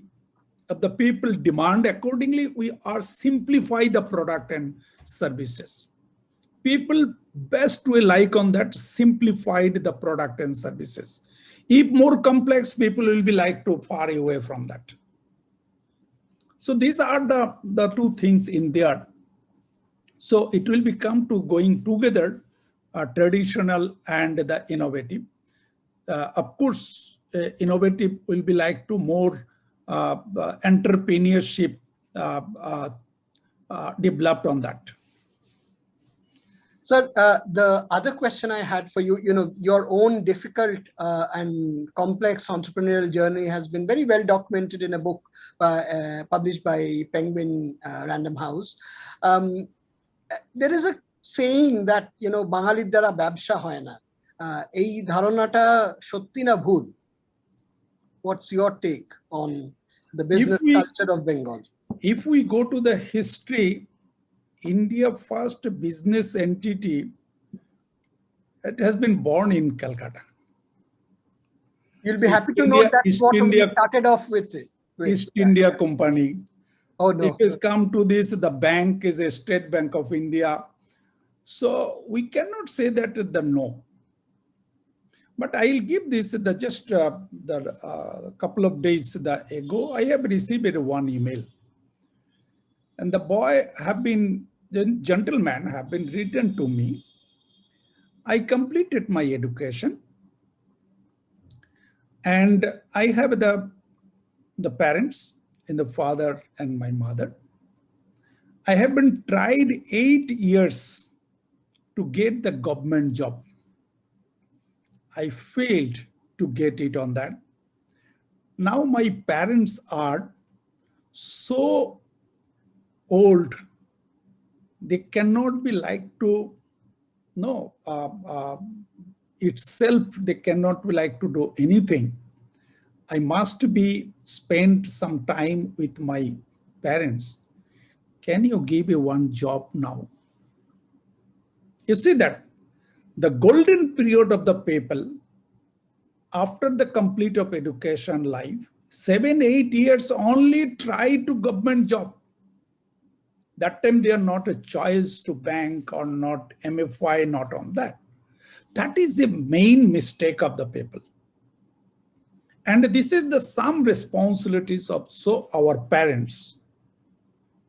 the people demand. Accordingly, we are simplify the product and services. People best will like on that simplified the product and services. If more complex, people will be like to far away from that. So these are the two things in there. So it will become to going together, traditional and the innovative. Of course, innovative will be like to more entrepreneurship developed on that. Sir, the other question I had for you, your own difficult and complex entrepreneurial journey has been very well documented in a book published by Penguin Random House. There is a saying that, Bangalid দ্বারা ব্যবসা হয় না। এই ধারণাটা সত্যি না ভুল? What's your take on the business culture of Bengal? If we go to the history, India first business entity, it has been born in Calcutta. You'll be happy to know that's what we started off with. East India Company. Oh no. If it's come to this, the bank is a State Bank of India. So we cannot say that the no. But I'll give this just the couple of days ago, I have received one email. And the gentleman have been written to me. I completed my education. And I have the parents and the father and my mother. I have been tried 8 years to get the government job. I failed to get it on that. Now my parents are so old, they cannot be like to, itself, they cannot be like to do anything. I must be spend some time with my parents. Can you give me one job now? You see that the golden period of the people after the complete of education life, 7-8 years only try to government job. That time they are not a choice to bank or not MFI, not on that. That is the main mistake of the people. And this is some responsibilities of our parents.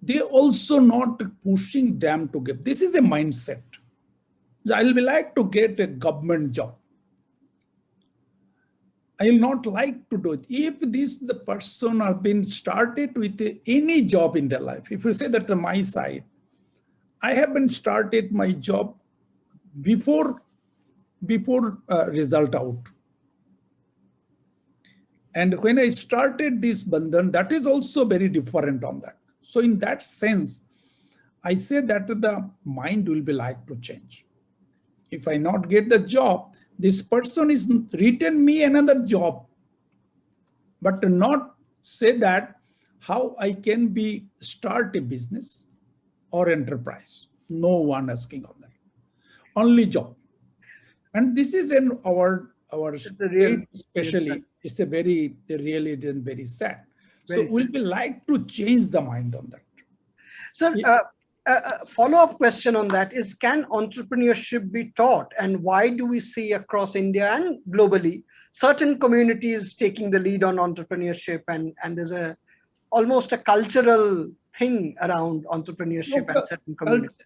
They also not pushing them to give. This is a mindset. I will like to get a government job. I will not like to do it. If the person has been started with any job in their life, if you say that on my side, I have been started my job before result out. And when I started this bandhan, that is also very different on that. So in that sense, I say that the mind will be like to change. If I not get the job, this person is written me another job, but not say that how I can start a business or enterprise. No one asking on that. Only job. And this is in our state especially, it's a very really very sad. So we'll be like to change the mind on that. Sir, follow-up question on that is, can entrepreneurship be taught, and why do we see across India and globally certain communities taking the lead on entrepreneurship, and there's almost a cultural thing around entrepreneurship and certain communities?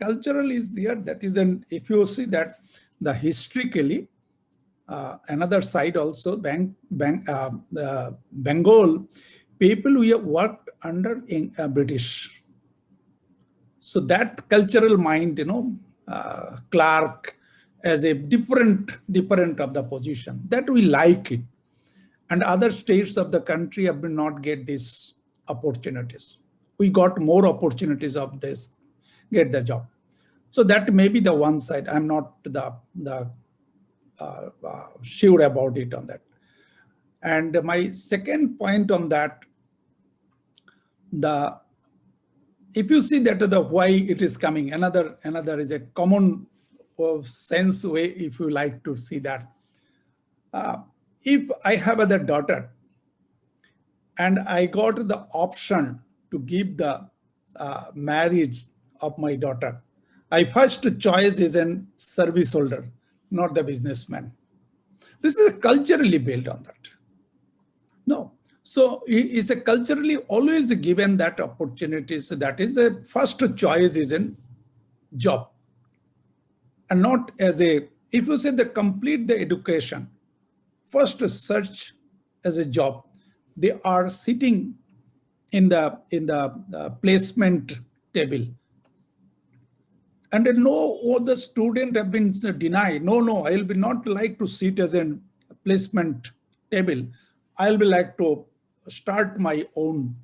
Cultural is there. That is if you see that the historically another side also Bengal people we have worked under British. So that cultural mind, clerk as a different of the position, that we like it. And other states of the country have not get these opportunities. We got more opportunities of this, get the job. So that may be the one side. I'm not sure about it on that. And my second point on that, if you see that the why it is coming, another is a common sense way, if you like to see that. If I have a daughter and I got the option to give the marriage of my daughter, my first choice is a service holder, not the businessman. This is culturally built on that. No. So it's a culturally always given that opportunity. So that is the first choice is in job. And not as a, if you say the complete the education, first search as a job, they are sitting in the placement table. And no other student have been denied. No, I will be not like to sit as a placement table. I'll be like to start my own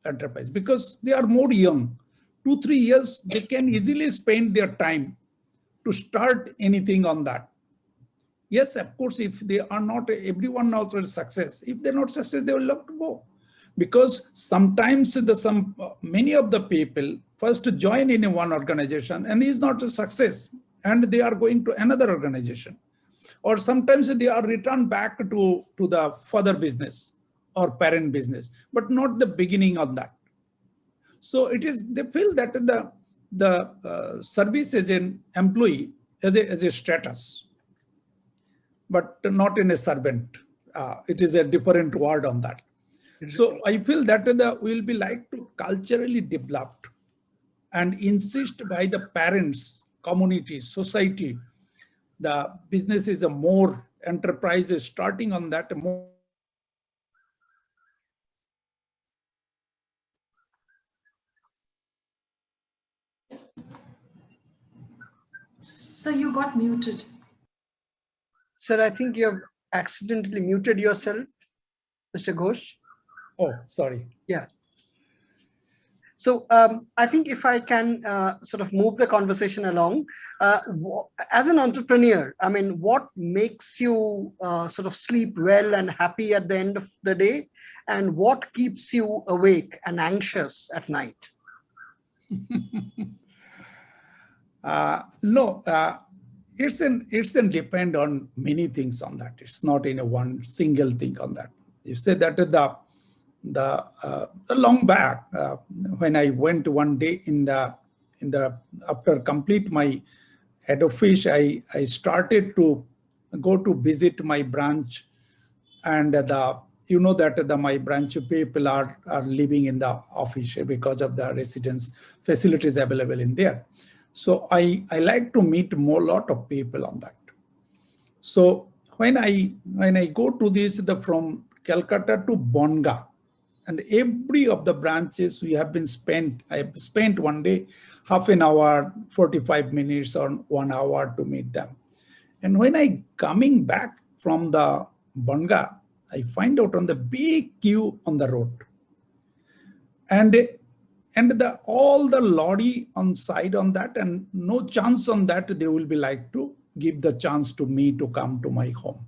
enterprise because they are more young. 2-3 years, they can easily spend their time to start anything on that. Yes, of course, if they are not, everyone also is success. If they're not success, they will love to go. Because sometimes many of the people first join in one organization and is not a success and they are going to another organization. Or sometimes they are returned back to the further business or parent business, but not the beginning of that. So it is, they feel that the service as an employee as a status, but not in a servant. It is a different word on that. So I feel that will be like to culturally developed and insist by the parents, community, society. The business is a more enterprises starting on that more. So you got muted. Sir, I think you have accidentally muted yourself, Mr. Ghosh. Oh, sorry. Yeah. So I think if I can sort of move the conversation along, as an entrepreneur, I mean, what makes you sort of sleep well and happy at the end of the day? And what keeps you awake and anxious at night? It's depend on many things on that. It's not in a one single thing on that. You said that the long back when I went one day in the after complete my head office, I started to go to visit my branch, and my branch people are living in the office because of the residence facilities available in there. So I like to meet lot of people on that. So when I go to this from Calcutta to Bonga, and every of the branches I have spent one day, half an hour, 45 minutes or 1 hour to meet them. And when I coming back from the Bonga, I find out on the big queue on the road. And all the lorry on side on that, and no chance on that they will be like to give the chance to me to come to my home.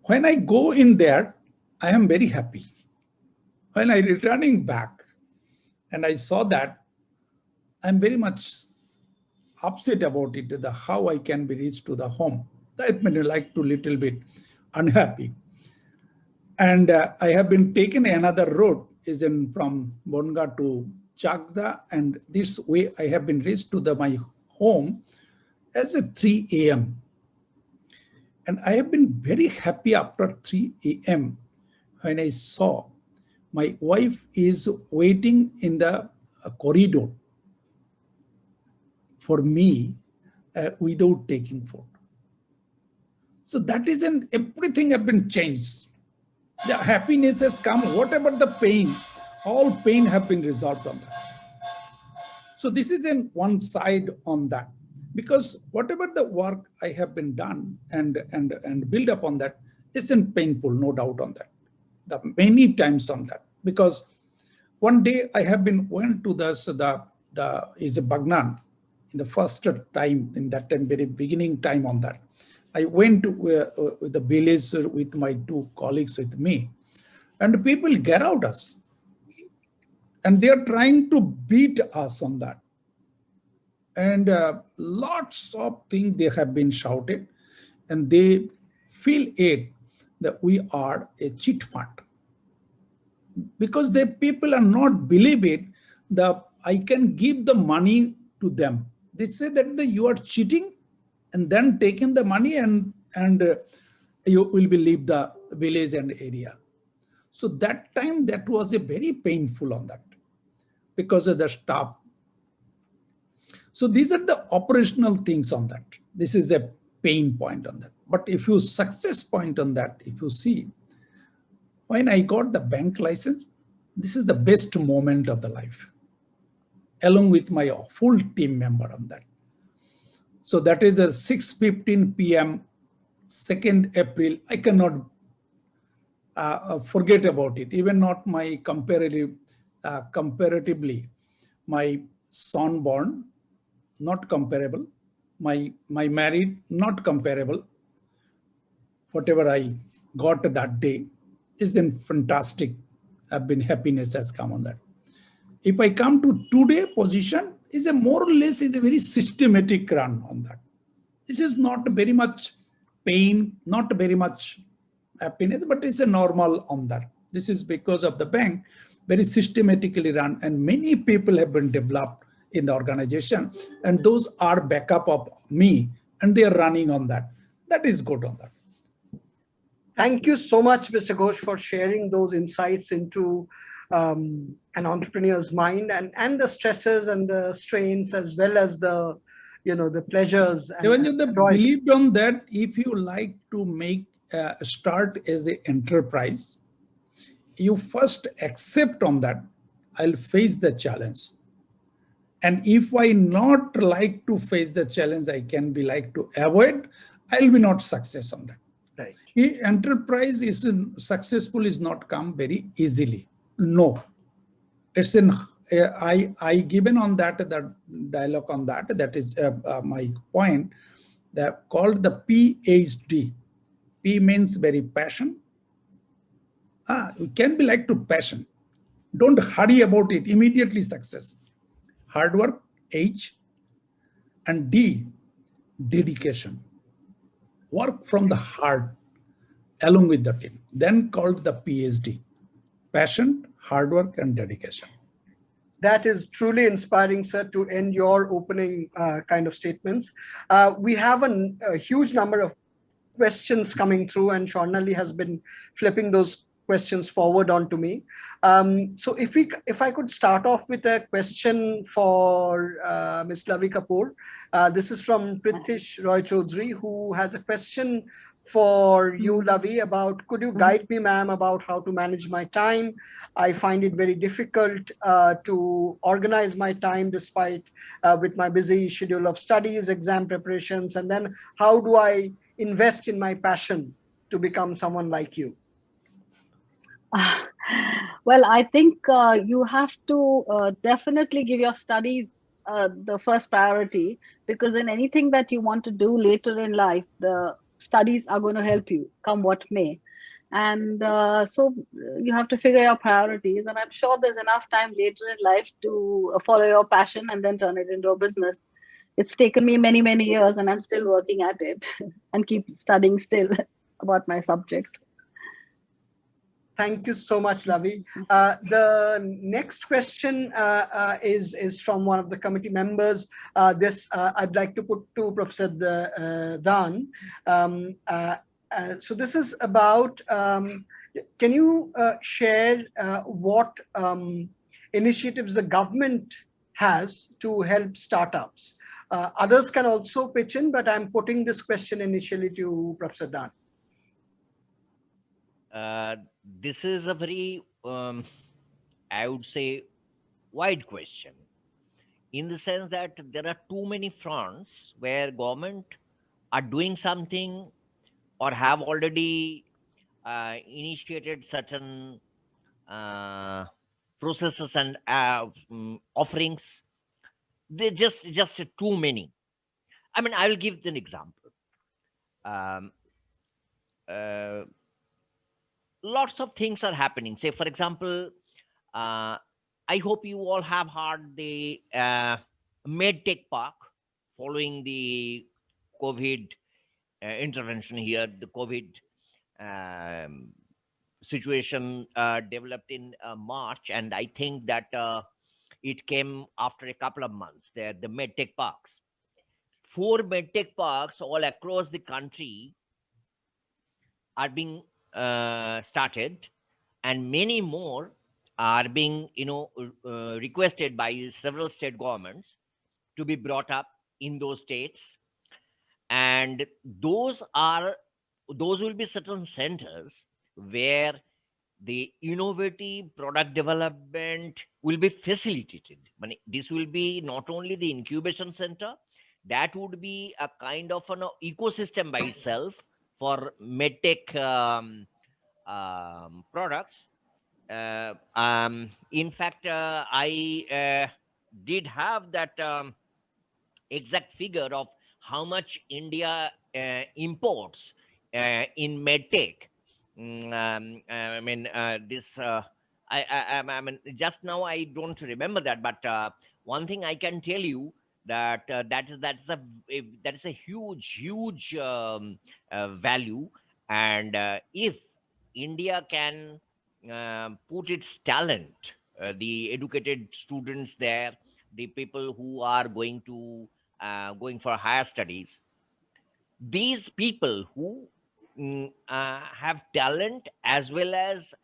When I go in there, I am very happy. When I returning back and I saw that, I'm very much upset about it, how I can be reached to the home. That made me like to little bit unhappy. And I have been taken another road, is from Bonga to Chagda, and this way I have been reached to my home as a 3 a.m. And I have been very happy after 3 a.m. when I saw my wife is waiting in the corridor for me without taking food. So that is everything have been changed. The happiness has come, whatever the pain, all pain have been resolved on that. So this is in one side on that. because whatever the work I have been done and build upon that isn't painful, no doubt on that. The many times on that, because one day I have been went to the is a Bagnan in the first time in that time, very beginning time on that. I went to with the village with my two colleagues with me, and people get out us, and they are trying to beat us on that. And lots of things they have been shouted, and they feel it that we are a cheat fund, because the people are not believe it that I can give the money to them. They say that you are cheating and then taking the money and you will be leave the village and area. So that time that was a very painful on that because of the staff. So these are the operational things on that. This is a pain point on that. But if you success point on that, if you see, when I got the bank license, this is the best moment of the life, along with my full team member on that. So that is a 6:15 p.m., 2nd April. I cannot forget about it. Even not my comparatively, my son born, not comparable. My married, not comparable. Whatever I got that day is in fantastic. Have been happiness has come on that. If I come to today position, is a more or less is a very systematic run on that. This is not very much pain, not very much happiness, but it's a normal on that. This is because of the bank very systematically run, and many people have been developed in the organization, and those are backup of me, and they are running on that. That is good on that. Thank you so much, Mr. Ghosh, for sharing those insights into an entrepreneur's mind and the stresses and the strains, as well as the the pleasures and Even you joys. believed on that, if you like to make start as an enterprise, you first accept on that I'll face the challenge. And if I not like to face the challenge, I can be like to avoid, I'll be not success on that. Right. Enterprise is successful is not come very easily. No, it's in I given on that the dialogue on that. That is my point. That called the PhD. P means very passion. You can be like to passion. Don't hurry about it. Immediately success. Hard work, H, and D, dedication. Work from the heart along with the team. Then called the PhD. Passion, hard work, and dedication. That is truly inspiring, sir, to end your opening kind of statements. We have a huge number of questions coming through, and Swarnali has been flipping those questions forward onto me. So if I could start off with a question for Ms. Lavi Kapoor. This is from Pritish Roy Chaudhary, who has a question for you, Lavi, about could you guide me, ma'am, about how to manage my time? I find it very difficult to organize my time despite with my busy schedule of studies, exam preparations, and then how do I invest in my passion to become someone like you? Well, I think you have to definitely give your studies the first priority, because in anything that you want to do later in life, the studies are going to help you, come what may. And so you have to figure your priorities. And I'm sure there's enough time later in life to follow your passion and then turn it into a business. It's taken me many, many years, and I'm still working at it and keep studying still about my subject. Thank you so much, Lavi. The next question is from one of the committee members. This I'd like to put to Professor Dan. So this is about, can you share what initiatives the government has to help startups? Others can also pitch in, but I'm putting this question initially to Professor Dan. This is a very, I would say, wide question. in the sense that there are too many fronts where government are doing something or have already initiated certain processes and offerings. They're just too many. I mean, I will give an example. Um, uh, Lots of things are happening. Say, for example, I hope you all have heard the MedTech Park following the COVID intervention here, the COVID um, situation developed in March, and I think that it came after a couple of months. The MedTech Parks, 4 MedTech parks all across the country are being started, and many more are being requested by several state governments to be brought up in those states. And those will be certain centers where the innovative product development will be facilitated. This will be not only the incubation center, that would be a kind of an ecosystem by itself for medtech products. In fact, I did have that exact figure of how much India imports in medtech. I mean, I mean, just now I don't remember that, but one thing I can tell you that that is a huge value, and if India can put its talent, the educated students there, the people who are going for higher studies, these people who have talent, as well as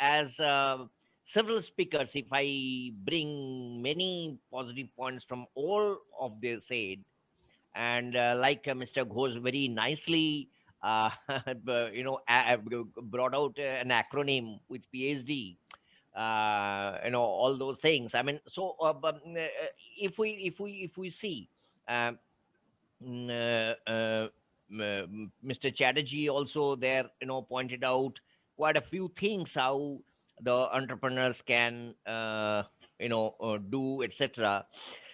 several speakers, if I bring many positive points from all of this said, and like Mr. Ghosh very nicely brought out an acronym with PhD, all those things. I mean, so but if we see um, Mr. Chatterjee also there, pointed out quite a few things how the entrepreneurs can, do, etc.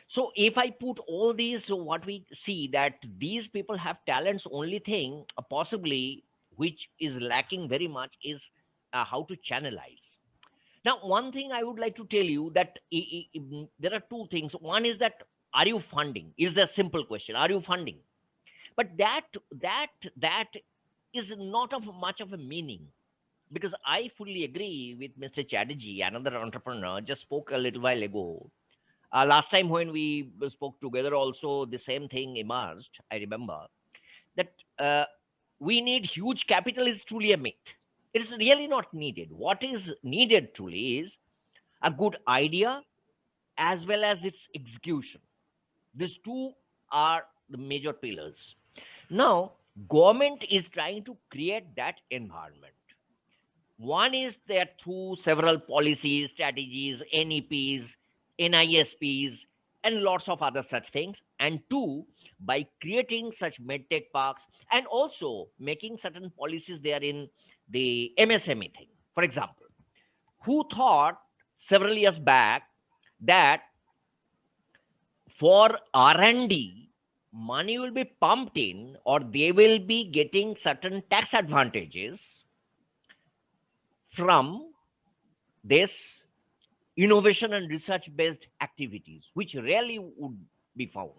So if I put all these, so what we see that these people have talents. Only thing possibly which is lacking very much is how to channelize. Now, one thing I would like to tell you that there are two things. One is that, are you funding? Is a simple question. Are you funding? But that is not of much of a meaning, because I fully agree with Mr. Chatterjee, another entrepreneur, just spoke a little while ago. Last time when we spoke together, also the same thing emerged. I remember that we need huge capital is truly a myth. It is really not needed. What is needed truly is a good idea as well as its execution. These two are the major pillars. Now, government is trying to create that environment. One is that through several policies, strategies, NEPs, NISPs, and lots of other such things. And two, by creating such medtech parks and also making certain policies there in the MSME thing. For example, who thought several years back that for R&D, money will be pumped in, or they will be getting certain tax advantages from this innovation and research based activities, which rarely would be found.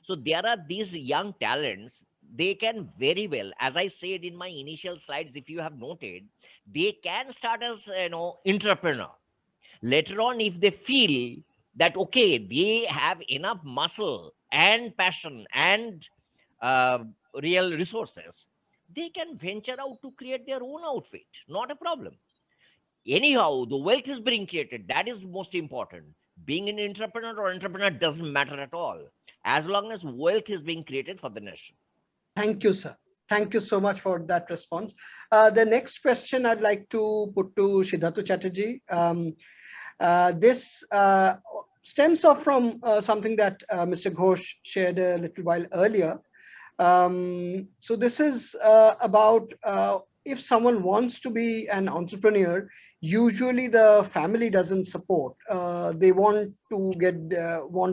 So there are these young talents. They can very well, as I said in my initial slides, if you have noted, they can start as entrepreneur. Later on, if they feel that okay, they have enough muscle and passion and uh, real resources, they can venture out to create their own outfit. Not a problem. Anyhow, the wealth is being created. That is most important. Being an entrepreneur doesn't matter at all, as long as wealth is being created for the nation. Thank you, sir. Thank you so much for that response. The next question I'd like to put to Siddharth Chatterjee. stems off from something that Mr. Ghosh shared a little while earlier. So this is about if someone wants to be an entrepreneur, usually the family doesn't support. They want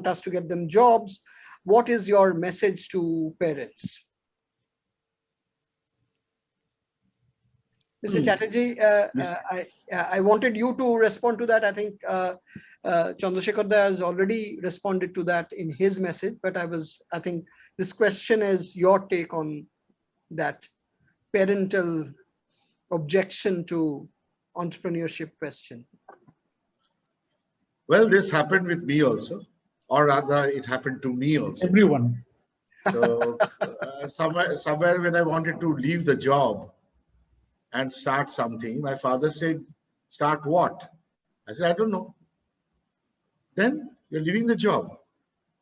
us to get them jobs. What is your message to parents? Mr. Chatterjee, Yes. I wanted you to respond to that. I think Chandrasekhar has already responded to that in his message, but I think this question is your take on that parental objection to entrepreneurship question. Well, this happened with me also, or rather, it happened to me also. Everyone. So somewhere when I wanted to leave the job and start something, my father said, "Start what?" I said, "I don't know." "Then you're leaving the job."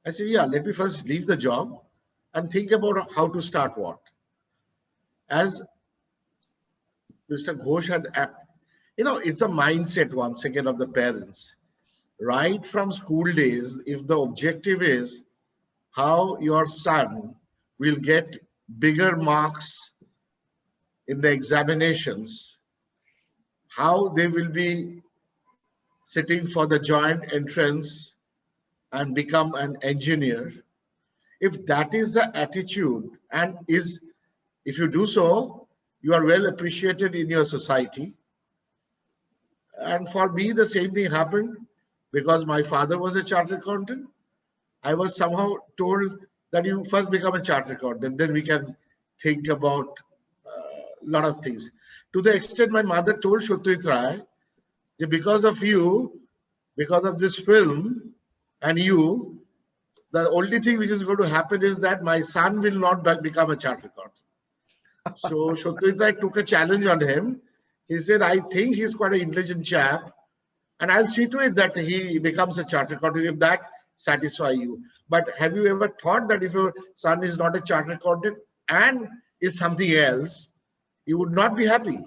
I said, "Yeah, let me first leave the job and think about how to start what." As Mr. Ghosh had, it's a mindset once again of the parents. Right from school days, if the objective is how your son will get bigger marks in the examinations, how they will be sitting for the joint entrance and become an engineer, if that is the attitude, and if you do so, you are well appreciated in your society. And for me, the same thing happened because my father was a chartered accountant. I was somehow told that you first become a chartered accountant, then we can think about a lot of things. To the extent my mother told Satyajit Ray that because of you, because of this film and you, the only thing which is going to happen is that my son will not become a chartered accountant. So Satyajit Ray took a challenge on him. He said, "I think he's quite an intelligent chap, and I'll see to it that he becomes a chartered accountant if that satisfies you. But have you ever thought that if your son is not a chartered accountant and is something else, you would not be happy?"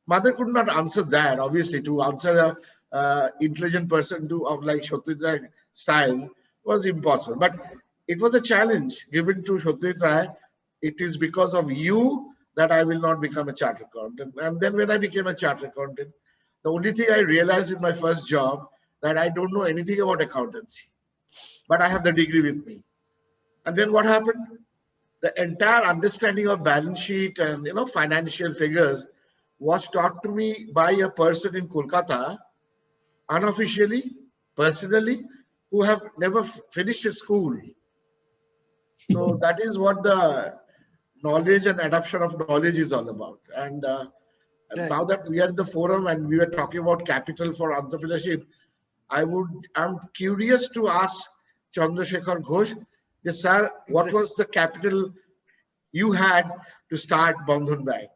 Mother could not answer that. Obviously, to answer a intelligent person of like Satyajit Ray style was impossible. But it was a challenge given to Satyajit Ray. It is because of you that I will not become a chartered accountant. And then when I became a chartered accountant, the only thing I realized in my first job that I don't know anything about accountancy, but I have the degree with me. And then what happened? The entire understanding of balance sheet and financial figures was taught to me by a person in Kolkata, unofficially, personally, who have never finished a school. So that is what the knowledge and adoption of knowledge is all about. And now that we are in the forum and we were talking about capital for entrepreneurship, I'm curious to ask Chandrasekhar Ghosh, yes, sir, what was the capital you had to start Bandhan Bank?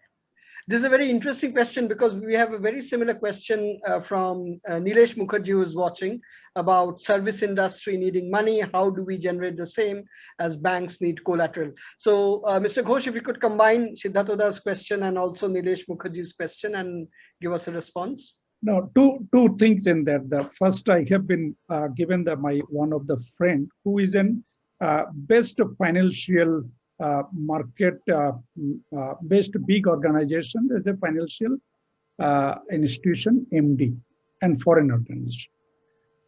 This is a very interesting question because we have a very similar question from Nilesh Mukherjee, who is watching, about service industry needing money. How do we generate the same as banks need collateral? So Mr. Ghosh, if you could combine Siddharthoda's question and also Nilesh Mukherjee's question and give us a response. No, two things in there. The first, I have been given one of the friend who is an best financial market based big organization. There's a financial institution, MD, and foreign organization.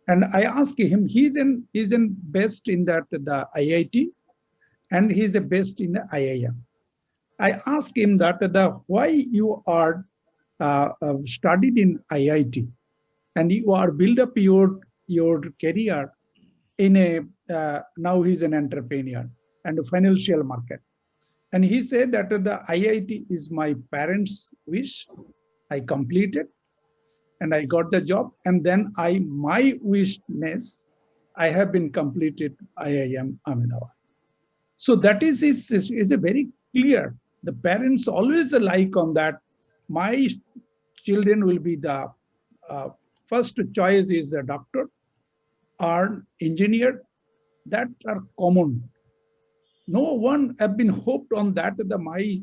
And I asked him, he's in best in that the IIT, and he's the best in the IIM. I asked him that why you are studied in IIT and you are build up your career in a now he's an entrepreneur and a financial market. And he said that the IIT is my parents' wish. I completed and I got the job, and then my wishness, I have been completed IIM Ahmedabad. So that is a very clear. The parents always like on that. My children will be the first choice is a doctor or engineer. That are common. No one have been hoped on that my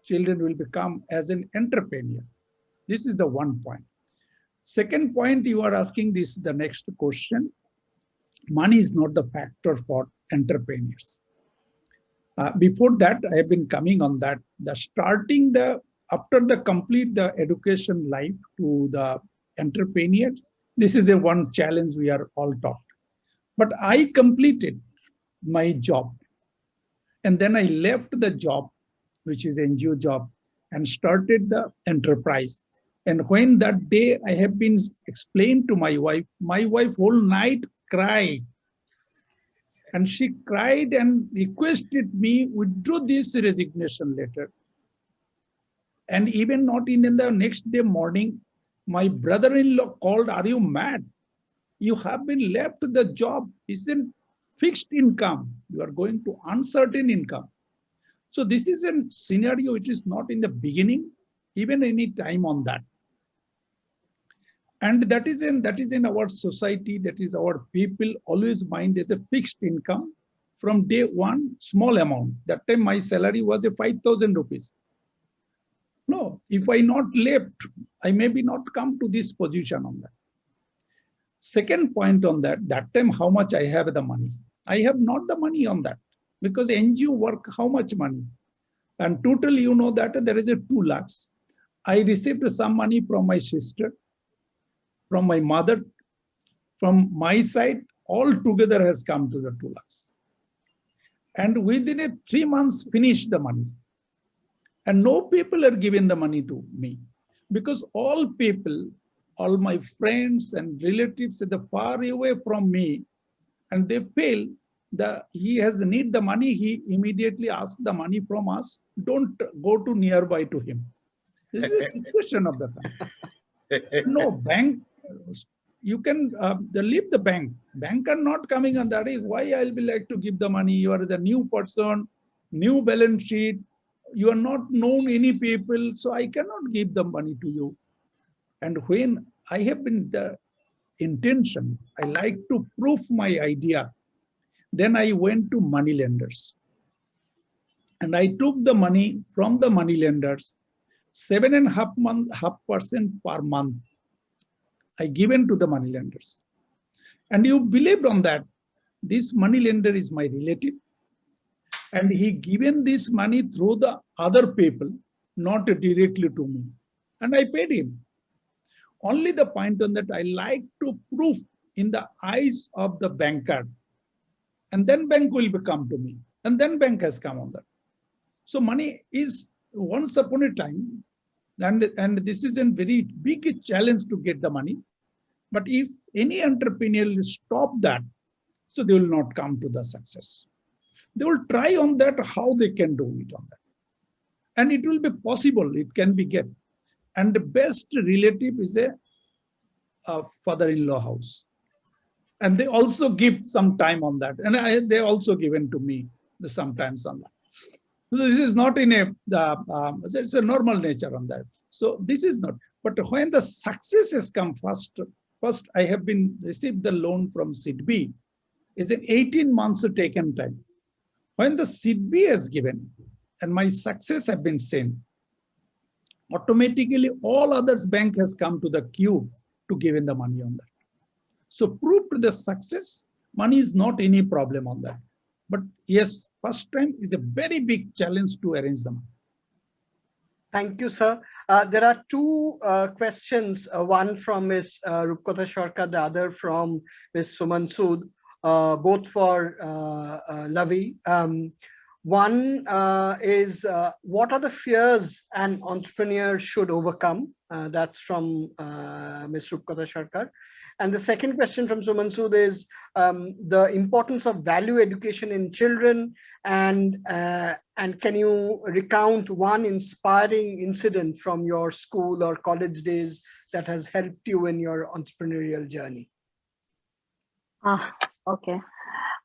children will become as an entrepreneur. This is the one point. Second point, you are asking this the next question. money is not the factor for entrepreneurs. Before that, I have been coming on that. After the complete the education life to the entrepreneurs, this is a one challenge we are all taught. But I completed my job, and then I left the job, which is NGO job, and started the enterprise. And when that day I have been explained to my wife whole night cried. And she cried and requested me withdraw this resignation letter. And even not in the next day morning, my brother-in-law called, "Are you mad? You have been left the job. Isn't fixed income. You are going to uncertain income." So this is a scenario which is not in the beginning, even any time on that. And that is in our society, that is our people always mind as a fixed income from day one, small amount. That time my salary was a 5,000 rupees. No, if I not left, I maybe not come to this position on that. Second point on that time how much I have the money. I have not the money on that because NGO work, how much money? And totally, you know that there is a 2 lakhs. I received some money from my sister, from my mother, from my side, all together has come to the 2 lakhs. And within 3 months, finish the money. And no people are giving the money to me because all people, all my friends and relatives are far away from me, and they feel that he has need the money. He immediately asks the money from us. Don't go to nearby to him. This is a situation of the time. No bank. You can leave the bank. Bank are not coming on that. Why I'll be like to give the money? You are the new person, new balance sheet. You are not known any people, so I cannot give the money to you. And when I have been the intention, I like to prove my idea. Then I went to money lenders. And I took the money from the money lenders, 7.5% per month. I given to the money lenders. And you believed on that. This money lender is my relative. And he given this money through the other people, not directly to me. And I paid him. Only the point on that I like to prove in the eyes of the banker. And then bank will come to me. And then bank has come on that. So money is once upon a time, and this is a very big challenge to get the money. But if any entrepreneur will stop that, so they will not come to the success. They will try on that how they can do it on that. And it will be possible, it can be get. And the best relative is a father-in-law house. And they also give some time on that. And they also given to me sometimes on that. So this is not in it's a normal nature on that. So this is not, but when the success has come first I have been received the loan from SIDBI. It's an 18 months taken time. When the SIDBI has given and my success have been seen, automatically all others bank has come to the queue to give in the money on that. So proof to the success, money is not any problem on that. But yes, first time is a very big challenge to arrange them. Thank you, sir. There are 2 questions, one from Ms. Rupkota Sharkar, the other from Ms. Suman Sood, both for Lavi. One is, what are the fears an entrepreneur should overcome? That's from Ms. Rupkota Sharkar. And the second question from Suman Sood is the importance of value education in children, and can you recount one inspiring incident from your school or college days that has helped you in your entrepreneurial journey? Okay.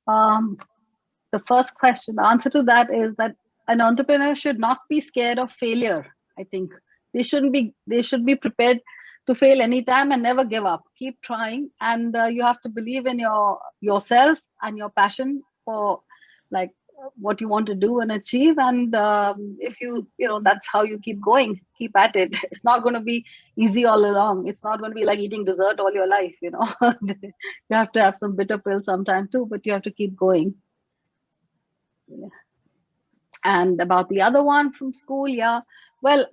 The first question, the answer to that is that an entrepreneur should not be scared of failure. I think they should be prepared to fail anytime and never give up. Keep trying, and you have to believe in yourself and your passion for what you want to do and achieve. And if that's how you keep going, keep at it. It's not going to be easy all along. It's not going to be like eating dessert all your life. You have to have some bitter pill sometime too, but you have to keep going. Yeah. And about the other one from school, yeah, well,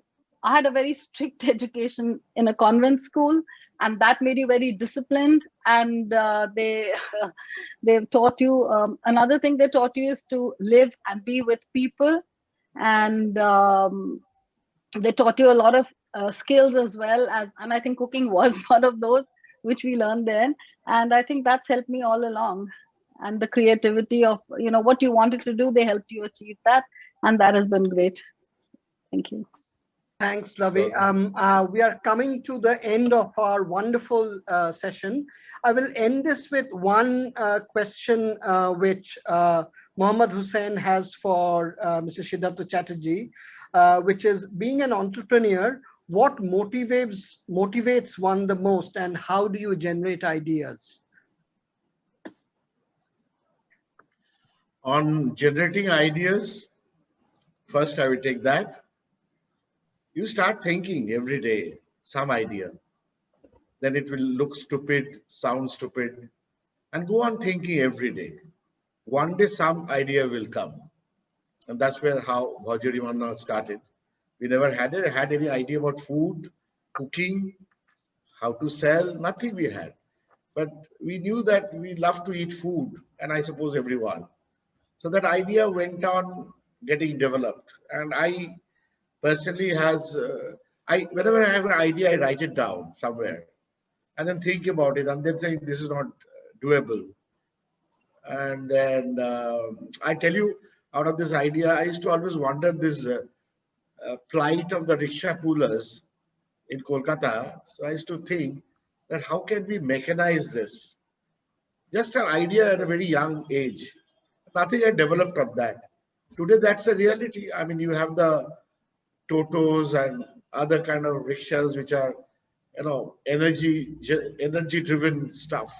I had a very strict education in a convent school, and that made you very disciplined. And they've taught you, another thing they taught you is to live and be with people. And they taught you a lot of skills as well as, and I think cooking was one of those which we learned then. And I think that's helped me all along. And the creativity of, what you wanted to do, they helped you achieve that. And that has been great. Thank you. Thanks, Ravi. We are coming to the end of our wonderful session. I will end this with one question which Mohammad Hussain has for Mr. Siddhartha Chatterjee, which is, being an entrepreneur, what motivates one the most, and how do you generate ideas? On generating ideas, first I will take that. You start thinking every day some idea. Then it will look stupid, sound stupid, and go on thinking every day. One day some idea will come. And that's where how Bhajarimanna started. We never had any idea about food, cooking, how to sell, nothing we had. But we knew that we love to eat food, and I suppose everyone. So that idea went on getting developed. And I personally whenever I have an idea, I write it down somewhere and then think about it and then think this is not doable. And then I tell you, out of this idea, I used to always wonder this plight of the rickshaw pullers in Kolkata. So I used to think that how can we mechanize this? Just an idea at a very young age. Nothing had developed of that. Today, that's a reality. I mean, you have the Totos and other kind of rickshaws which are, energy driven stuff.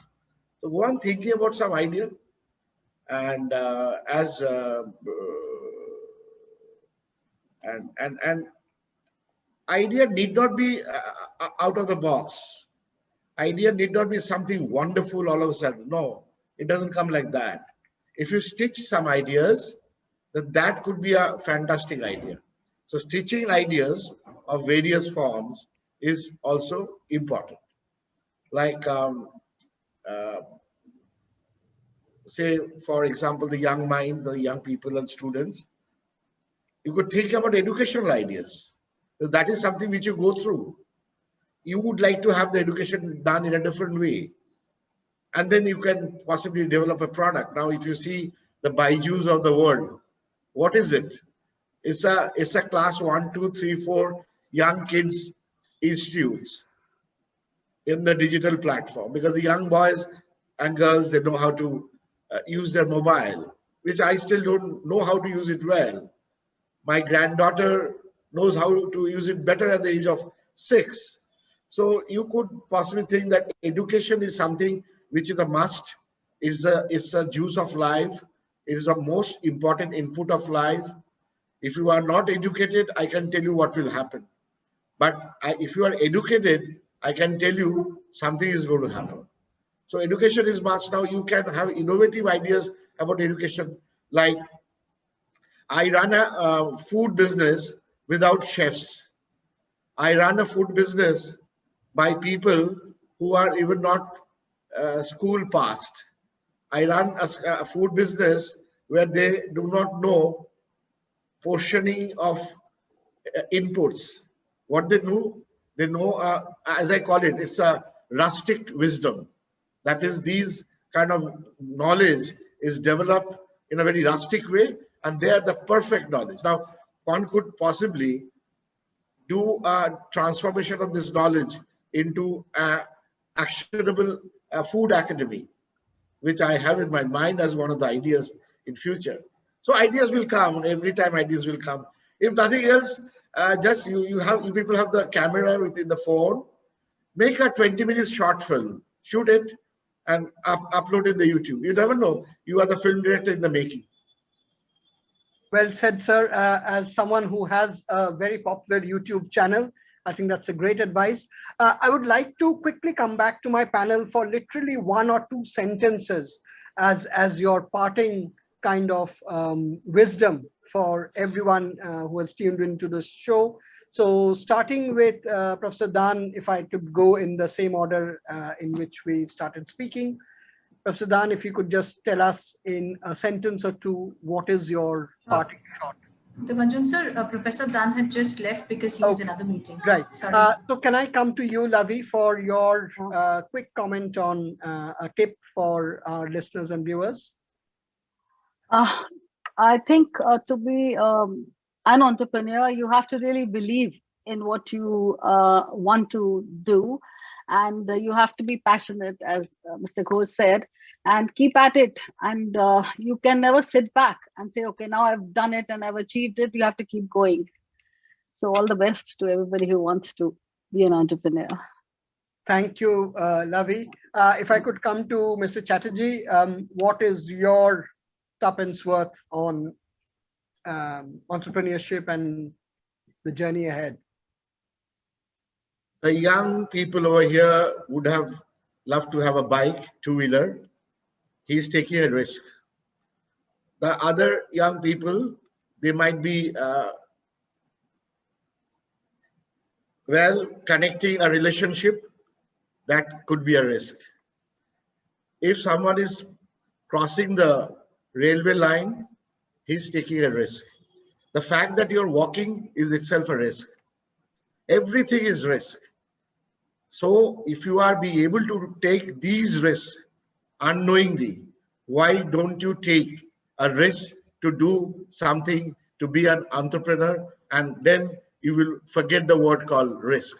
So go on thinking about some idea, and and idea need not be out of the box. Idea need not be something wonderful all of a sudden. No, it doesn't come like that. If you stitch some ideas, that could be a fantastic idea. So stitching ideas of various forms is also important. Like, say, for example, the young minds, the young people and students, you could think about educational ideas. That is something which you go through. You would like to have the education done in a different way. And then you can possibly develop a product. Now, if you see the Baijus of the world, what is it? It's a class 1, 2, 3, 4 young kids institutes in the digital platform, because the young boys and girls, they know how to use their mobile, which I still don't know how to use it well. My granddaughter knows how to use it better at the age of 6. So you could possibly think that education is something which is a must. It's a juice of life. It is the most important input of life. If you are not educated, I can tell you what will happen. But if you are educated, I can tell you something is going to happen. So education is must. Now you can have innovative ideas about education. Like, I run a food business without chefs. I run a food business by people who are even not school passed. I run a food business where they do not know portioning of inputs. What they know, as I call it, it's a rustic wisdom. That is, these kind of knowledge is developed in a very rustic way, and they are the perfect knowledge. Now, one could possibly do a transformation of this knowledge into an actionable food academy, which I have in my mind as one of the ideas in future. So ideas will come every time. Ideas will come. If nothing else, just you people have the camera within the phone. Make a 20-minute short film, shoot it, and upload in the YouTube. You never know. You are the film director in the making. Well said, sir. As someone who has a very popular YouTube channel, I think that's a great advice. I would like to quickly come back to my panel for literally one or two sentences as your parting kind of wisdom for everyone who has tuned into the show. So starting with Professor Dan, if I could go in the same order in which we started speaking. Professor Dan, if you could just tell us in a sentence or two, what is your parting shot? Devanjan sir, Professor Dan had just left because he was in another meeting. Right. Sorry. So can I come to you, Lavi, for your quick comment on a tip for our listeners and viewers? I think to be an entrepreneur, you have to really believe in what you want to do. And you have to be passionate, as Mr. Ghosh said, and keep at it. And you can never sit back and say, okay, now I've done it and I've achieved it. You have to keep going. So all the best to everybody who wants to be an entrepreneur. Thank you, Lavi. If I could come to Mr. Chatterjee, what is your tuppence worth on entrepreneurship and the journey ahead? The young people over here would have loved to have a bike, two-wheeler. He's taking a risk. The other young people, they might be, connecting a relationship. That could be a risk. If someone is crossing the railway line, he's taking a risk. The fact that you're walking is itself a risk. Everything is risk. So if you are being able to take these risks unknowingly, why don't you take a risk to do something, to be an entrepreneur, and then you will forget the word called risk.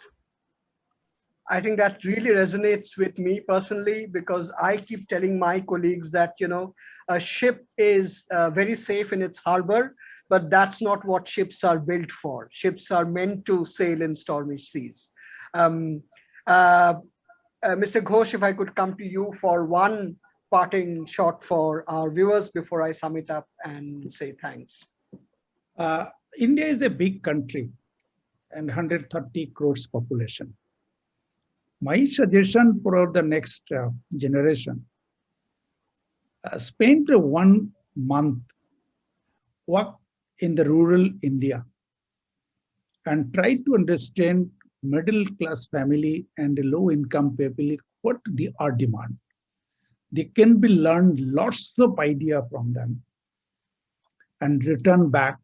I think that really resonates with me personally, because I keep telling my colleagues that, you know, a ship is very safe in its harbor, but that's not what ships are built for. Ships are meant to sail in stormy seas. Mr. Ghosh, if I could come to you for one parting shot for our viewers before I sum it up and say thanks. India is a big country and 130 crores population. My suggestion for the next generation, spend 1 month work in the rural India and try to understand middle class family and low income people, what they are demand. They can be learned lots of idea from them and return back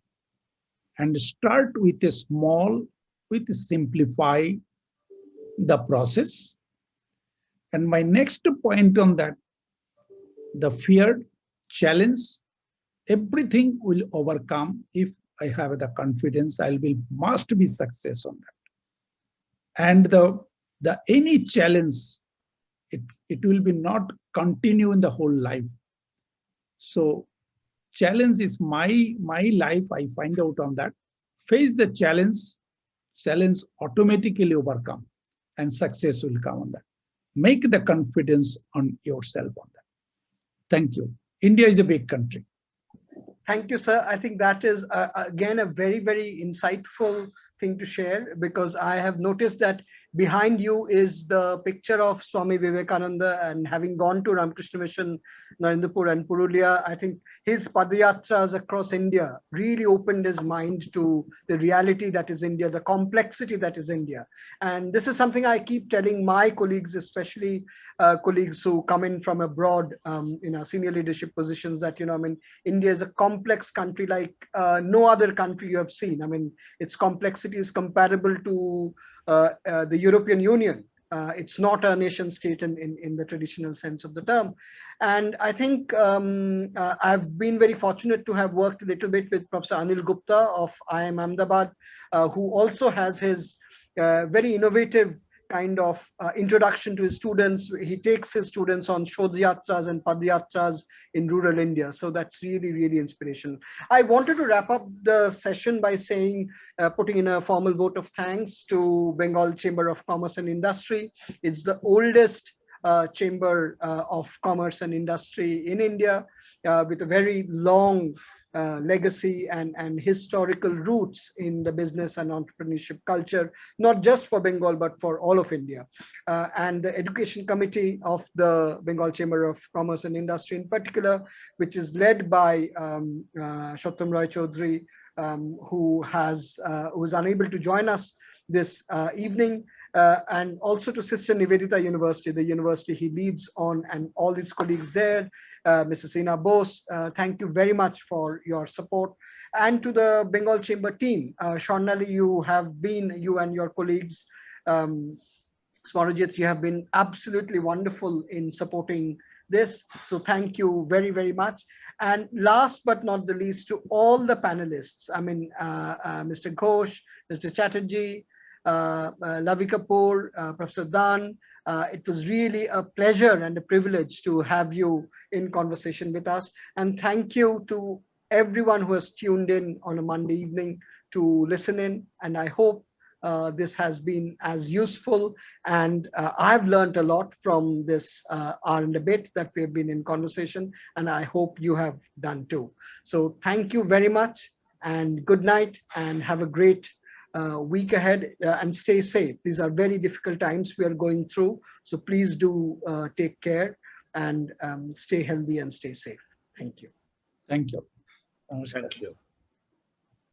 and start with a small, with simplify the process. And my next point on that, the fear, challenge, everything will overcome if I have the confidence. I will must be success on that. And the any challenge, it will be not continue in the whole life. So challenge is my life. I find out on that. Face the challenge automatically overcome, and success will come on that. Make the confidence on yourself on that. Thank you. India is a big country. Thank you, sir. I think that is, again, a very, very insightful thing to share, because I have noticed that behind you is the picture of Swami Vivekananda, and having gone to Ramakrishna Mission, Narendra and Purulia, I think his padayatras across India really opened his mind to the reality that is India, the complexity that is India. And this is something I keep telling my colleagues, especially colleagues who come in from abroad, senior leadership positions, that, I mean, India is a complex country like no other country you have seen. I mean, its complexity is comparable to the European Union. It's not a nation state in the traditional sense of the term. And I think I've been very fortunate to have worked a little bit with Professor Anil Gupta of IIM Ahmedabad, who also has his very innovative kind of introduction to his students. He takes his students on Shodhyatras and Padyatras in rural India. So that's really, really inspirational. I wanted to wrap up the session by saying, putting in a formal vote of thanks to Bengal Chamber of Commerce and Industry. It's the oldest chamber of commerce and industry in India, with a very long legacy and historical roots in the business and entrepreneurship culture, not just for Bengal, but for all of India. And the Education Committee of the Bengal Chamber of Commerce and Industry in particular, which is led by Shottam Roy Chaudhary, who was unable to join us this evening, and also to Sister Nivedita University, the university he leads on, and all his colleagues there, Mrs. Ina Bose, thank you very much for your support. And to the Bengal Chamber team, Swarnali, you and your colleagues, Smarajit, you have been absolutely wonderful in supporting this. So thank you very, very much. And last but not the least, to all the panelists, I mean, Mr. Ghosh, Mr. Chatterjee, Lavi Kapoor, Professor Dan, it was really a pleasure and a privilege to have you in conversation with us. And thank you to everyone who has tuned in on a Monday evening to listen in. And I hope this has been as useful, and I've learned a lot from this hour and a bit that we've been in conversation, and I hope you have done too. So thank you very much, and good night, and have a great week ahead, and stay safe. These are very difficult times we are going through, so please do take care and stay healthy and stay safe. Thank you. Thank you. Thank you.